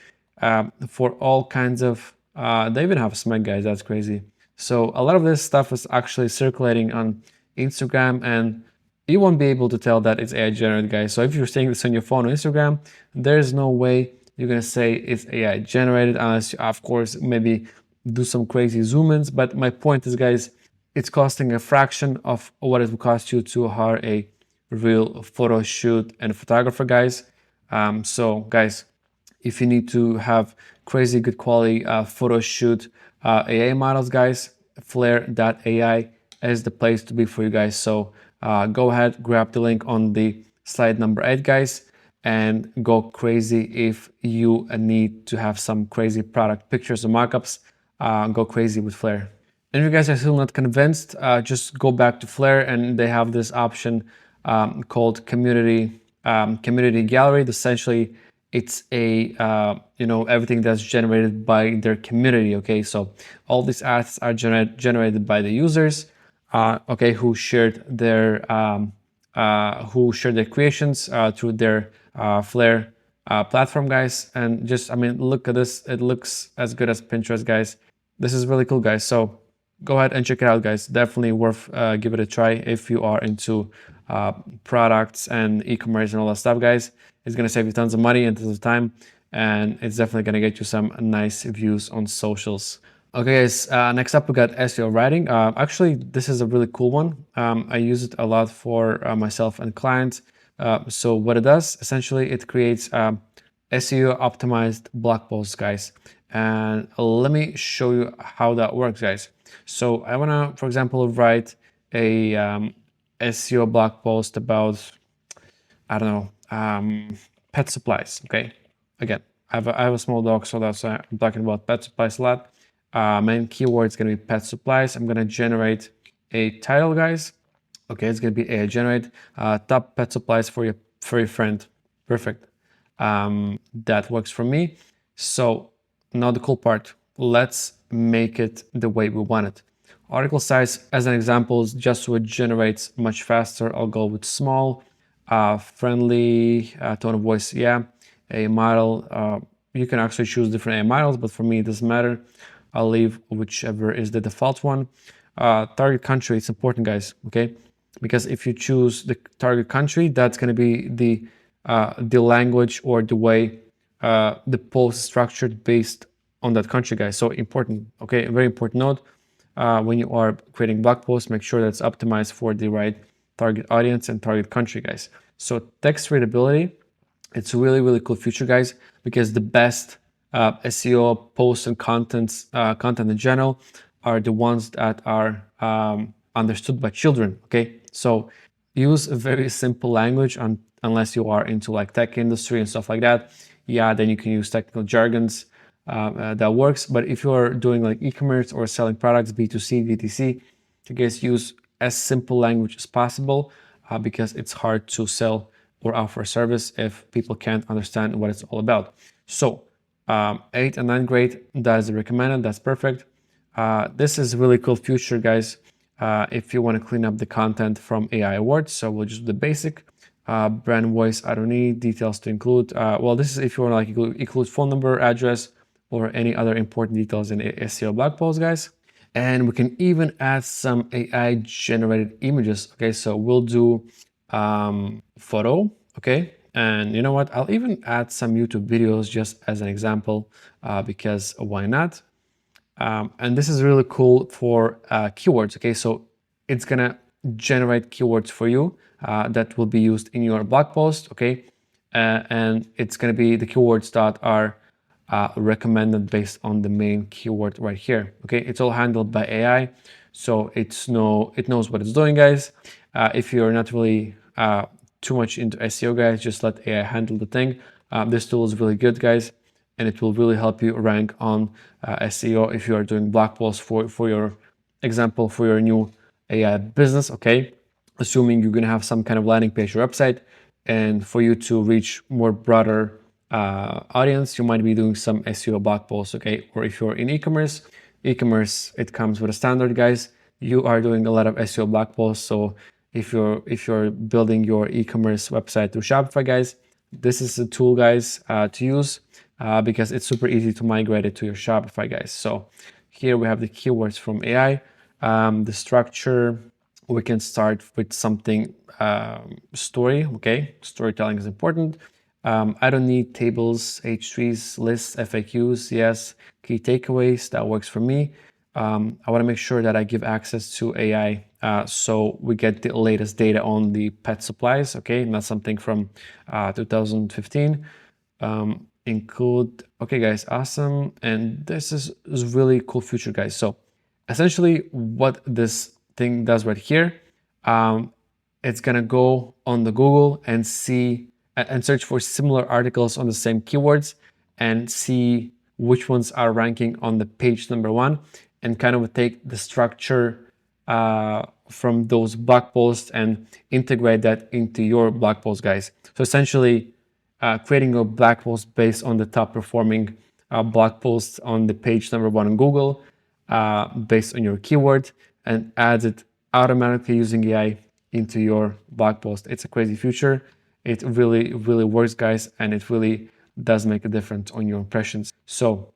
for all kinds of. They even have Smeg, guys. That's crazy. So a lot of this stuff is actually circulating on Instagram, and you won't be able to tell that it's AI generated, guys. So if you're seeing this on your phone or Instagram, there's no way you're gonna say it's AI generated unless you, of course, maybe do some crazy zoom ins. But my point is, guys, it's costing a fraction of what it would cost you to hire a real photo shoot and photographer, guys. So guys, if you need to have crazy good quality photo shoot AI models, guys, Flare.ai is the place to be for you guys. So go ahead, grab the link on the slide number 8, guys, and go crazy if you need to have some crazy product pictures or mockups. Go crazy with Flare. And if you guys are still not convinced, just go back to Flare, and they have this option called community gallery. Essentially, it's a everything that's generated by their community. Okay, so all these ads are generated by the users. Who shared their creations through their Flare platform, guys. And just, look at this. It looks as good as Pinterest, guys. This is really cool, guys. So go ahead and check it out, guys. Definitely worth give it a try if you are into products and e-commerce and all that stuff, guys. It's gonna save you tons of money and tons of time, and it's definitely gonna get you some nice views on socials. Okay, guys, next up we got SEO writing. Actually, this is a really cool one. I use it a lot for myself and clients. So what it does, essentially, it creates SEO optimized blog posts, guys. And let me show you how that works, guys. So I wanna, for example, write a SEO blog post about, I don't know, pet supplies, okay? Again, I have a small dog, so that's why I'm talking about pet supplies a lot. Main keyword is gonna be pet supplies. I'm gonna generate a title, guys. Okay, it's gonna be AI generate top pet supplies for your friend. Perfect. That works for me. So now the cool part. Let's make it the way we want it. Article size, as an example, just so it generates much faster, I'll go with small. Friendly, tone of voice, yeah. A model, you can actually choose different AI models, but for me, it doesn't matter. I'll leave whichever is the default one. Target country, it's important, guys, okay? Because if you choose the target country, that's going to be the language or the way the post is structured based on that country, guys. So important, okay? Very important note. When you are creating blog posts, make sure that it's optimized for the right target audience and target country, guys. So text readability, it's a really, really cool feature, guys, because the best SEO posts and content in general are the ones that are understood by children, okay? So use a very simple language unless you are into like tech industry and stuff like that. Yeah, then you can use technical jargons. That works. But if you're doing like e-commerce or selling products, B2C, DTC, you guys use as simple language as possible because it's hard to sell or offer a service if people can't understand what it's all about. So 8th and 9th grade, that is recommended. That's perfect. This is really cool feature, guys. If you want to clean up the content from AI awards, so we'll just do the basic. Brand voice, I don't need details to include. Well, this is if you want to like include phone number, address, or any other important details in a SEO blog post, guys. And we can even add some AI generated images. Okay, so we'll do photo, okay? And you know what? I'll even add some YouTube videos just as an example because why not? And this is really cool for keywords, okay? So it's gonna generate keywords for you that will be used in your blog post, okay? And it's gonna be the keywords that are recommended based on the main keyword right here, okay? It's all handled by AI, so it knows what it's doing, guys. If you're not really too much into SEO, guys, just let AI handle the thing. This tool is really good, guys, and it will really help you rank on SEO if you are doing blog posts for your example, for your new AI business, okay? Assuming you're gonna have some kind of landing page or website, and for you to reach more broader audience, you might be doing some SEO blog posts, okay? Or if you're in e-commerce, it comes with a standard, guys. You are doing a lot of SEO blog posts, so if you're building your e-commerce website through Shopify, guys, this is a tool, guys, to use because it's super easy to migrate it to your Shopify, guys. So here we have the keywords from AI, the structure. We can start with something story, okay? Storytelling is important. I don't need tables, H3s, lists, FAQs, yes, key takeaways, that works for me. I want to make sure that I give access to AI so we get the latest data on the pet supplies, okay, not something from 2015. Include, okay, guys, awesome. And this is really cool feature, guys. So essentially what this thing does right here, it's gonna go on the Google and see and search for similar articles on the same keywords and see which ones are ranking on the page number 1 and kind of take the structure from those blog posts and integrate that into your blog post, guys. So essentially creating a blog post based on the top performing blog posts on the page number 1 on Google based on your keyword and adds it automatically using AI into your blog post. It's a crazy feature. It really, really works, guys, and it really does make a difference on your impressions. So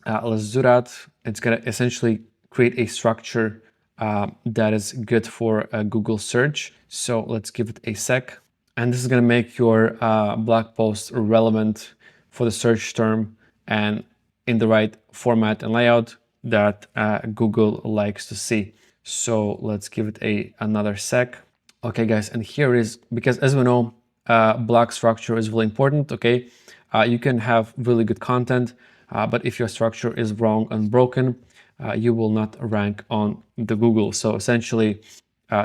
let's do that. It's gonna essentially create a structure that is good for a Google search. So let's give it a sec. And this is gonna make your blog post relevant for the search term and in the right format and layout that Google likes to see. So let's give it another sec. Okay, guys, and here is, because as we know, blog structure is really important, okay? You can have really good content, but if your structure is wrong and broken, you will not rank on the Google. So essentially,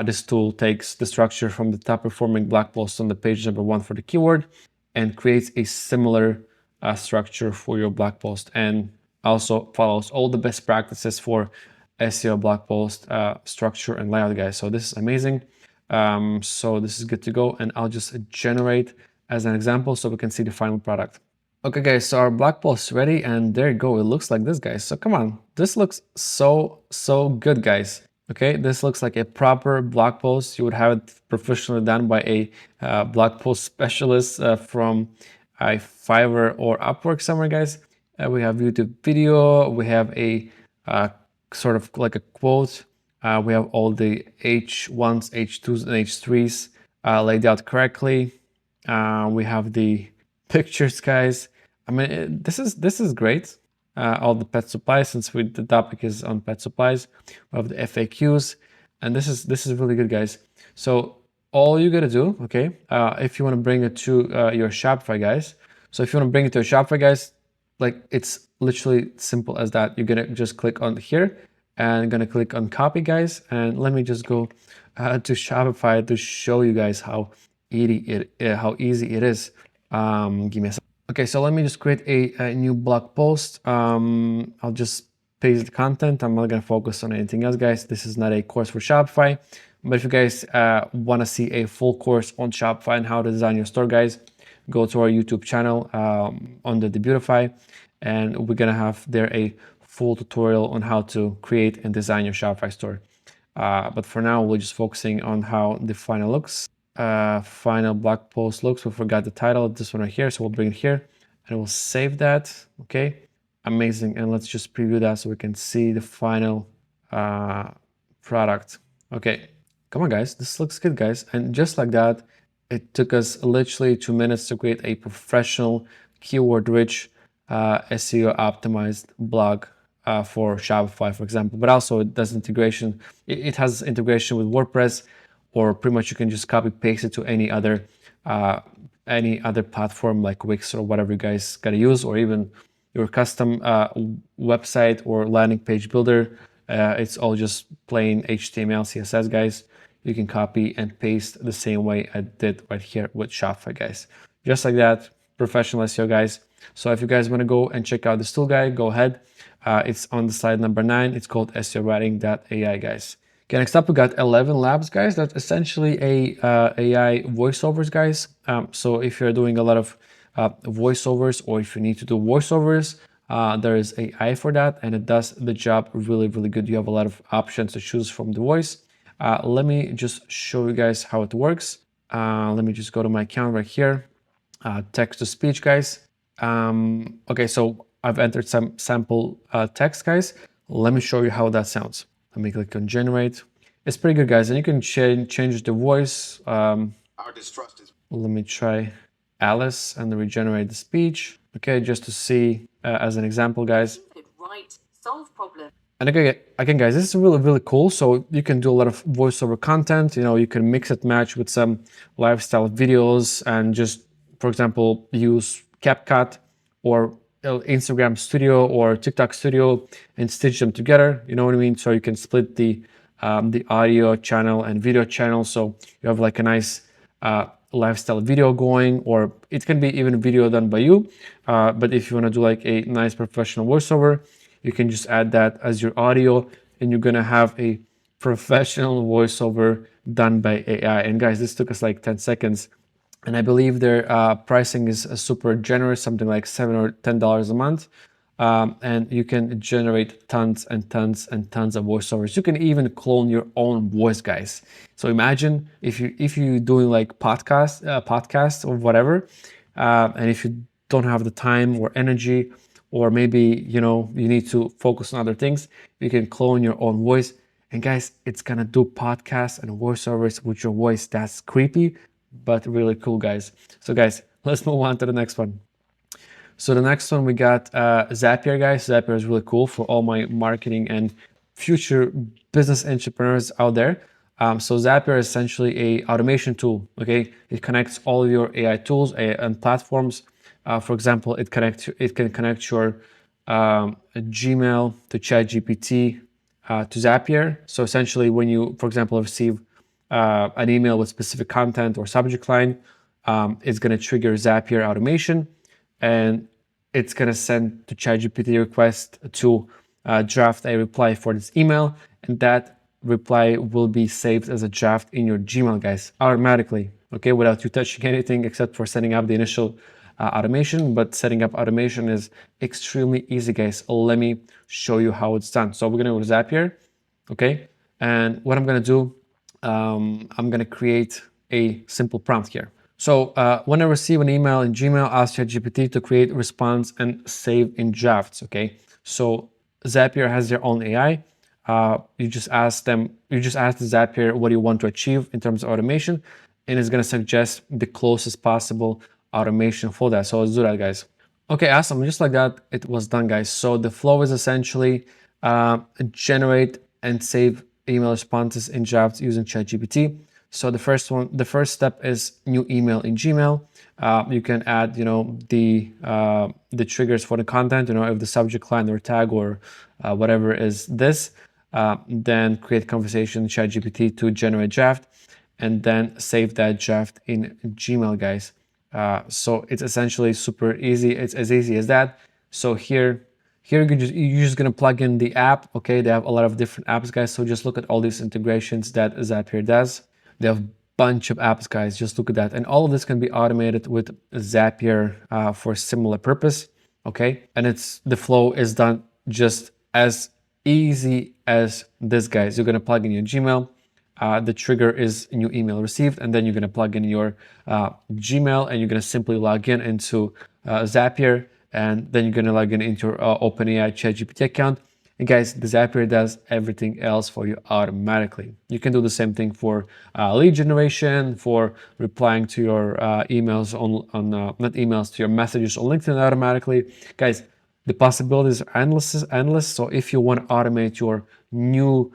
this tool takes the structure from the top performing blog post on the page number 1 for the keyword and creates a similar structure for your blog post, and also follows all the best practices for SEO blog post structure and layout, guys. So this is amazing. So this is good to go, and I'll just generate as an example so we can see the final product. Okay, guys, so our blog post is ready, and there you go. It looks like this, guys. So come on, this looks so good, guys. Okay, this looks like a proper blog post. You would have it professionally done by a blog post specialist from a Fiverr or Upwork somewhere, guys. We have YouTube video. We have a sort of like a quote. We have all the H1s, H2s, and H3s laid out correctly. We have the pictures, guys. I mean, this is great. All the pet supplies, since the topic is on pet supplies. We have the FAQs, and this is really good, guys. So all you gotta do, okay, if you want to bring it to your Shopify, guys. So if you want to bring it to a Shopify, guys, like it's literally simple as that. You're gonna just click on here and gonna click on copy, guys. And let me just go to Shopify to show you guys how easy it is. Give me a second. Okay, so let me just create a new blog post. I'll just paste the content. I'm not gonna focus on anything else, guys. This is not a course for Shopify, but if you guys want to see a full course on Shopify and how to design your store, guys, go to our YouTube channel on the Debutify, and we're gonna have there a full tutorial on how to create and design your Shopify store. But for now, we're just focusing on how the final looks. Final blog post looks. We forgot the title of this one right here, so we'll bring it here and we'll save that. Okay, amazing. And let's just preview that so we can see the final product. Okay, come on, guys. This looks good, guys. And just like that, it took us literally 2 minutes to create a professional, keyword-rich, SEO optimized blog for Shopify, for example. But also it does integration. It has integration with WordPress, or pretty much you can just copy paste it to any other platform like Wix or whatever you guys gotta use, or even your custom website or landing page builder. It's all just plain HTML, CSS, guys. You can copy and paste the same way I did right here with Shopify, guys. Just like that, professional SEO, guys. So if you guys want to go and check out this tool guide, go ahead. It's on the slide number 9. It's called SEOwriting.ai, guys. Okay, next up we got 11 Labs, guys. That's essentially a AI voiceovers, guys. So if you're doing a lot of voiceovers, or if you need to do voiceovers, there is AI for that, and it does the job really, really good. You have a lot of options to choose from the voice. Let me just show you guys how it works. Let me just go to my account right here. Text to speech, guys. Okay, so I've entered some sample text, guys. Let me show you how that sounds. Let me click on generate. It's pretty good, guys, and you can change the voice. Our distrust is. Let me try Alice and regenerate the speech. Okay, just to see as an example, guys. Right, solve problem. And again, guys, this is really, really cool. So you can do a lot of voiceover content. You know, you can mix and match with some lifestyle videos and just, for example, use CapCut or Instagram Studio or TikTok Studio and stitch them together. You know what I mean? So you can split the audio channel and video channel. So you have like a nice lifestyle video going, or it can be even a video done by you. But if you want to do like a nice professional voiceover, you can just add that as your audio, and you're gonna have a professional voiceover done by AI. And guys, this took us like 10 seconds. And I believe their pricing is super generous, something like $7 or $10 a month. And you can generate tons and tons and tons of voiceovers. You can even clone your own voice, guys. So imagine if you're doing like podcasts or whatever, and if you don't have the time or energy, or maybe you need to focus on other things, you can clone your own voice. And guys, it's gonna do podcasts and voiceovers with your voice. That's creepy, but really cool, guys. So guys, let's move on to the next one. So the next one we got Zapier, guys. Zapier is really cool for all my marketing and future business entrepreneurs out there. So Zapier is essentially a automation tool. Okay, it connects all of your AI tools and platforms. For example, it can connect your Gmail to ChatGPT to Zapier. So essentially, when you, for example, receive an email with specific content or subject line, it's going to trigger Zapier automation, and it's going to send to ChatGPT request to draft a reply for this email, and that reply will be saved as a draft in your Gmail, guys, automatically. Okay, without you touching anything except for setting up the initial automation. But setting up automation is extremely easy, guys. Let me show you how it's done. So we're going to go to Zapier. Okay, And what I'm gonna do, I'm gonna create a simple prompt here. So when I receive an email in Gmail, ask ChatGPT to create a response and save in drafts. Okay. So Zapier has their own AI. You just ask the Zapier what you want to achieve in terms of automation, and it's gonna suggest the closest possible automation for that. So let's do that, guys. Okay, awesome. Just like that, it was done, guys. So the flow is essentially generate and save email responses in drafts using ChatGPT. So the first step is new email in Gmail. You can add, the triggers for the content. If the subject line or tag or whatever is this. Then create conversation in ChatGPT to generate draft, and then save that draft in Gmail, guys. So it's essentially super easy. It's as easy as that. So here you're just gonna plug in the app. Okay, they have a lot of different apps, guys. So just look at all these integrations that Zapier does. They have a bunch of apps, guys. Just look at that, and all of this can be automated with Zapier for similar purpose. Okay, and the flow is done just as easy as this, guys. You're gonna plug in your Gmail. The trigger is new email received, and then you're gonna plug in your Gmail, and you're gonna simply log in into Zapier, and then you're gonna log in into your OpenAI ChatGPT account. And guys, the Zapier does everything else for you automatically. You can do the same thing for lead generation, for replying to your emails not emails, to your messages on LinkedIn automatically. Guys, the possibilities are endless. So if you want to automate your new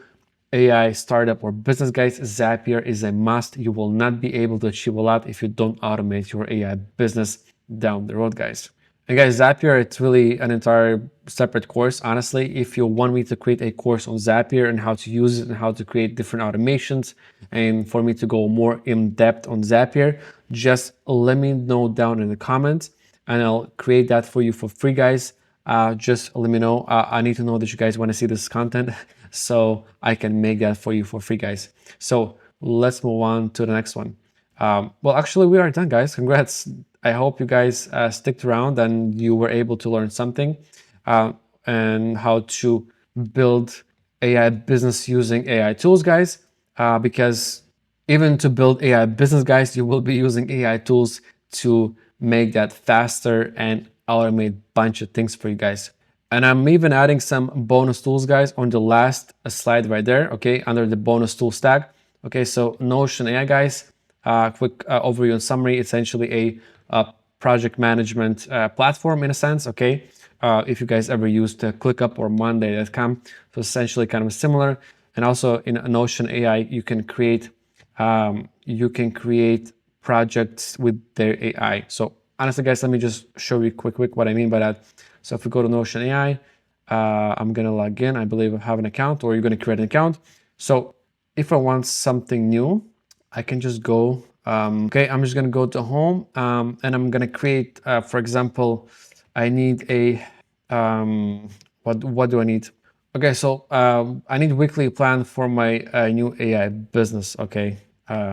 AI startup or business, guys, Zapier is a must. You will not be able to achieve a lot if you don't automate your AI business down the road, guys. And guys, Zapier, it's really an entire separate course. Honestly, if you want me to create a course on Zapier and how to use it and how to create different automations, and for me to go more in depth on Zapier, just let me know down in the comments and I'll create that for you for free, guys. Just let me know. I need to know that you guys want to see this content so I can make that for you for free, guys. So let's move on to the next one. Well, actually, we are done, guys. Congrats. I hope you guys sticked around and you were able to learn something and how to build AI business using AI tools, guys. Because even to build AI business, guys, you will be using AI tools to make that faster and automate a bunch of things for you guys. And I'm even adding some bonus tools, guys, on the last slide right there, okay, under the bonus tool stack. Okay, so Notion AI, guys, quick overview and summary, essentially a project management platform in a sense, okay? If you guys ever used ClickUp or Monday.com, so essentially kind of similar. And also in Notion AI, you can create projects with their AI. So honestly, guys, let me just show you quick what I mean by that. So if we go to Notion AI, I'm gonna log in. I believe I have an account, or you're gonna create an account. So if I want something new, I can just go. Okay, I'm just gonna go to home, and I'm gonna create. For example, I need a what do I need? Okay, so I need a weekly plan for my new AI business. Okay,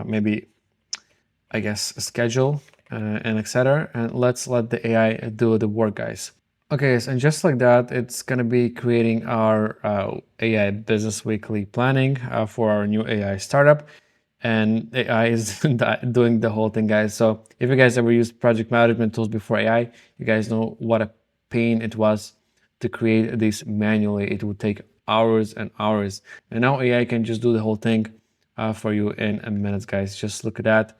maybe I guess a schedule and etc. And let's let the AI do the work, guys. Okay, and just like that, it's gonna be creating our AI business weekly planning for our new AI startup. And AI is doing the whole thing, guys. So if you guys ever used project management tools before AI, you guys know what a pain it was to create this manually. It would take hours and hours. And now AI can just do the whole thing for you in a minute, guys. Just look at that.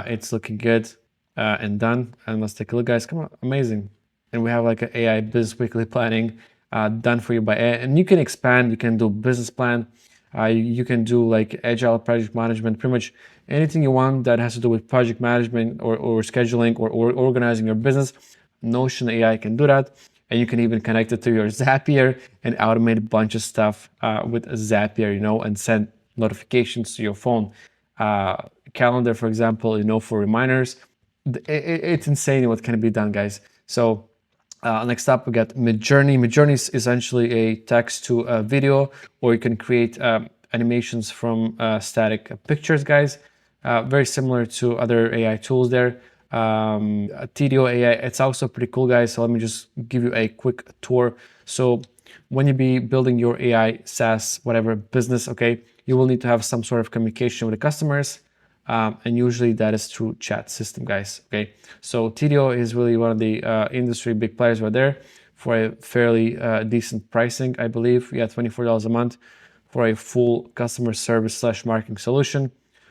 It's looking good and done. And let's take a look, guys. Come on, amazing. And we have like an AI business weekly planning done for you by AI. And you can expand, you can do business plan, you can do like agile project management, pretty much anything you want that has to do with project management or scheduling or organizing your business. Notion AI can do that. And you can even connect it to your Zapier and automate a bunch of stuff with Zapier, and send notifications to your phone. Calendar, for example, for reminders. It's insane what can be done, guys. So next up, we got Midjourney. Midjourney is essentially a text to a video, or you can create animations from static pictures, guys. Very similar to other AI tools there. TDO AI, it's also pretty cool, guys. So let me just give you a quick tour. So when you be building your AI, SaaS, whatever business, okay, you will need to have some sort of communication with the customers. And usually that is through chat system, guys. Okay, so TDO is really one of the industry big players right there for a fairly decent pricing, I believe. Yeah, $24 a month for a full customer service / marketing solution.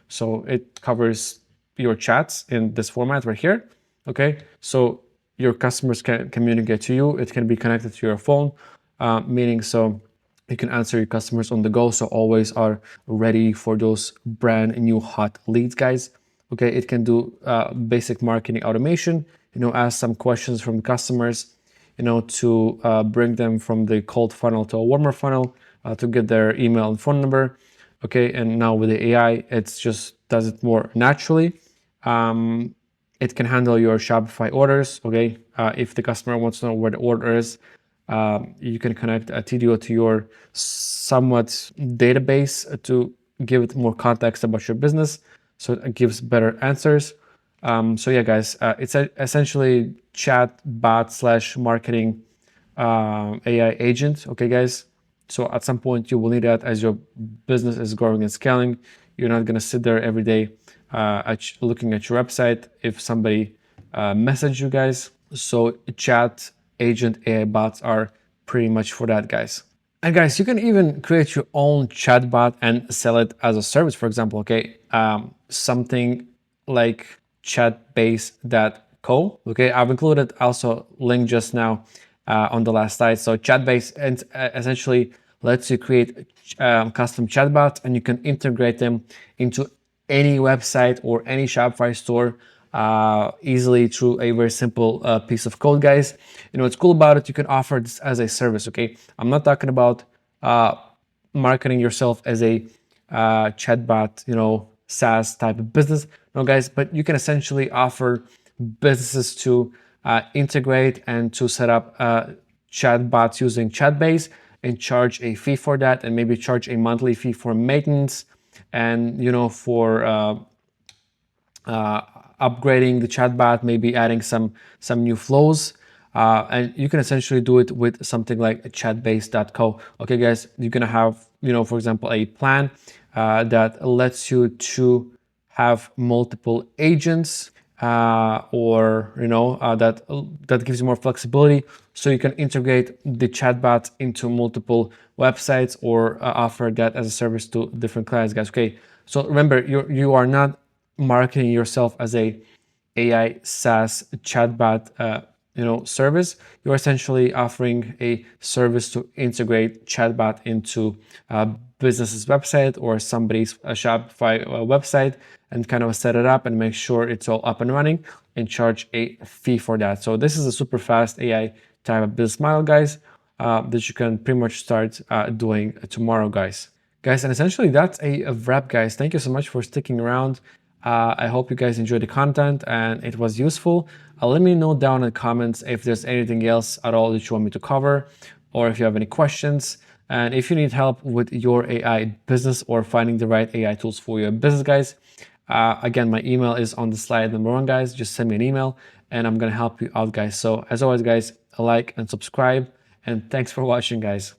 So it covers your chats in this format right here. Okay, so your customers can communicate to you. It can be connected to your phone, meaning so you can answer your customers on the go, so always are ready for those brand new hot leads, guys. Okay, it can do basic marketing automation, ask some questions from customers, to bring them from the cold funnel to a warmer funnel, to get their email and phone number. Okay, and now with the AI, it's just does it more naturally. It can handle your Shopify orders. Okay, if the customer wants to know where the order is, you can connect a TDO to your somewhat database to give it more context about your business, so it gives better answers. So yeah, guys, it's essentially chat bot / marketing AI agent. Okay, guys. So at some point you will need that as your business is growing and scaling. You're not gonna sit there every day looking at your website if somebody message you, guys. So chat agent AI bots are pretty much for that, guys. And guys, you can even create your own chatbot and sell it as a service, for example. Okay, something like chatbase.co. Okay, I've included also link just now on the last slide. So chatbase essentially lets you create custom chatbots, and you can integrate them into any website or any Shopify store easily through a very simple piece of code, guys. What's cool about it, you can offer this as a service. Okay, I'm not talking about marketing yourself as a chatbot, SaaS type of business. No, guys, but you can essentially offer businesses to integrate and to set up chatbots using Chatbase and charge a fee for that, and maybe charge a monthly fee for maintenance and for upgrading the chatbot, maybe adding some new flows. And you can essentially do it with something like chatbase.co. Okay, guys, you're gonna have, for example, a plan that lets you to have multiple agents, or that gives you more flexibility, so you can integrate the chatbot into multiple websites or offer that as a service to different clients, guys. Okay, so remember, you are not marketing yourself as a AI SaaS chatbot service. You're essentially offering a service to integrate chatbot into a business's website or somebody's Shopify website, and kind of set it up and make sure it's all up and running, and charge a fee for that. So this is a super fast AI type of business model, guys, that you can pretty much start doing tomorrow, guys. And essentially that's a wrap, guys. Thank you so much for sticking around. I hope you guys enjoyed the content and it was useful. Let me know down in the comments if there's anything else at all that you want me to cover, or if you have any questions. And if you need help with your AI business or finding the right AI tools for your business, guys, again, my email is on the slide number 1, guys. Just send me an email and I'm gonna help you out, guys. So as always, guys, like and subscribe, and thanks for watching, guys.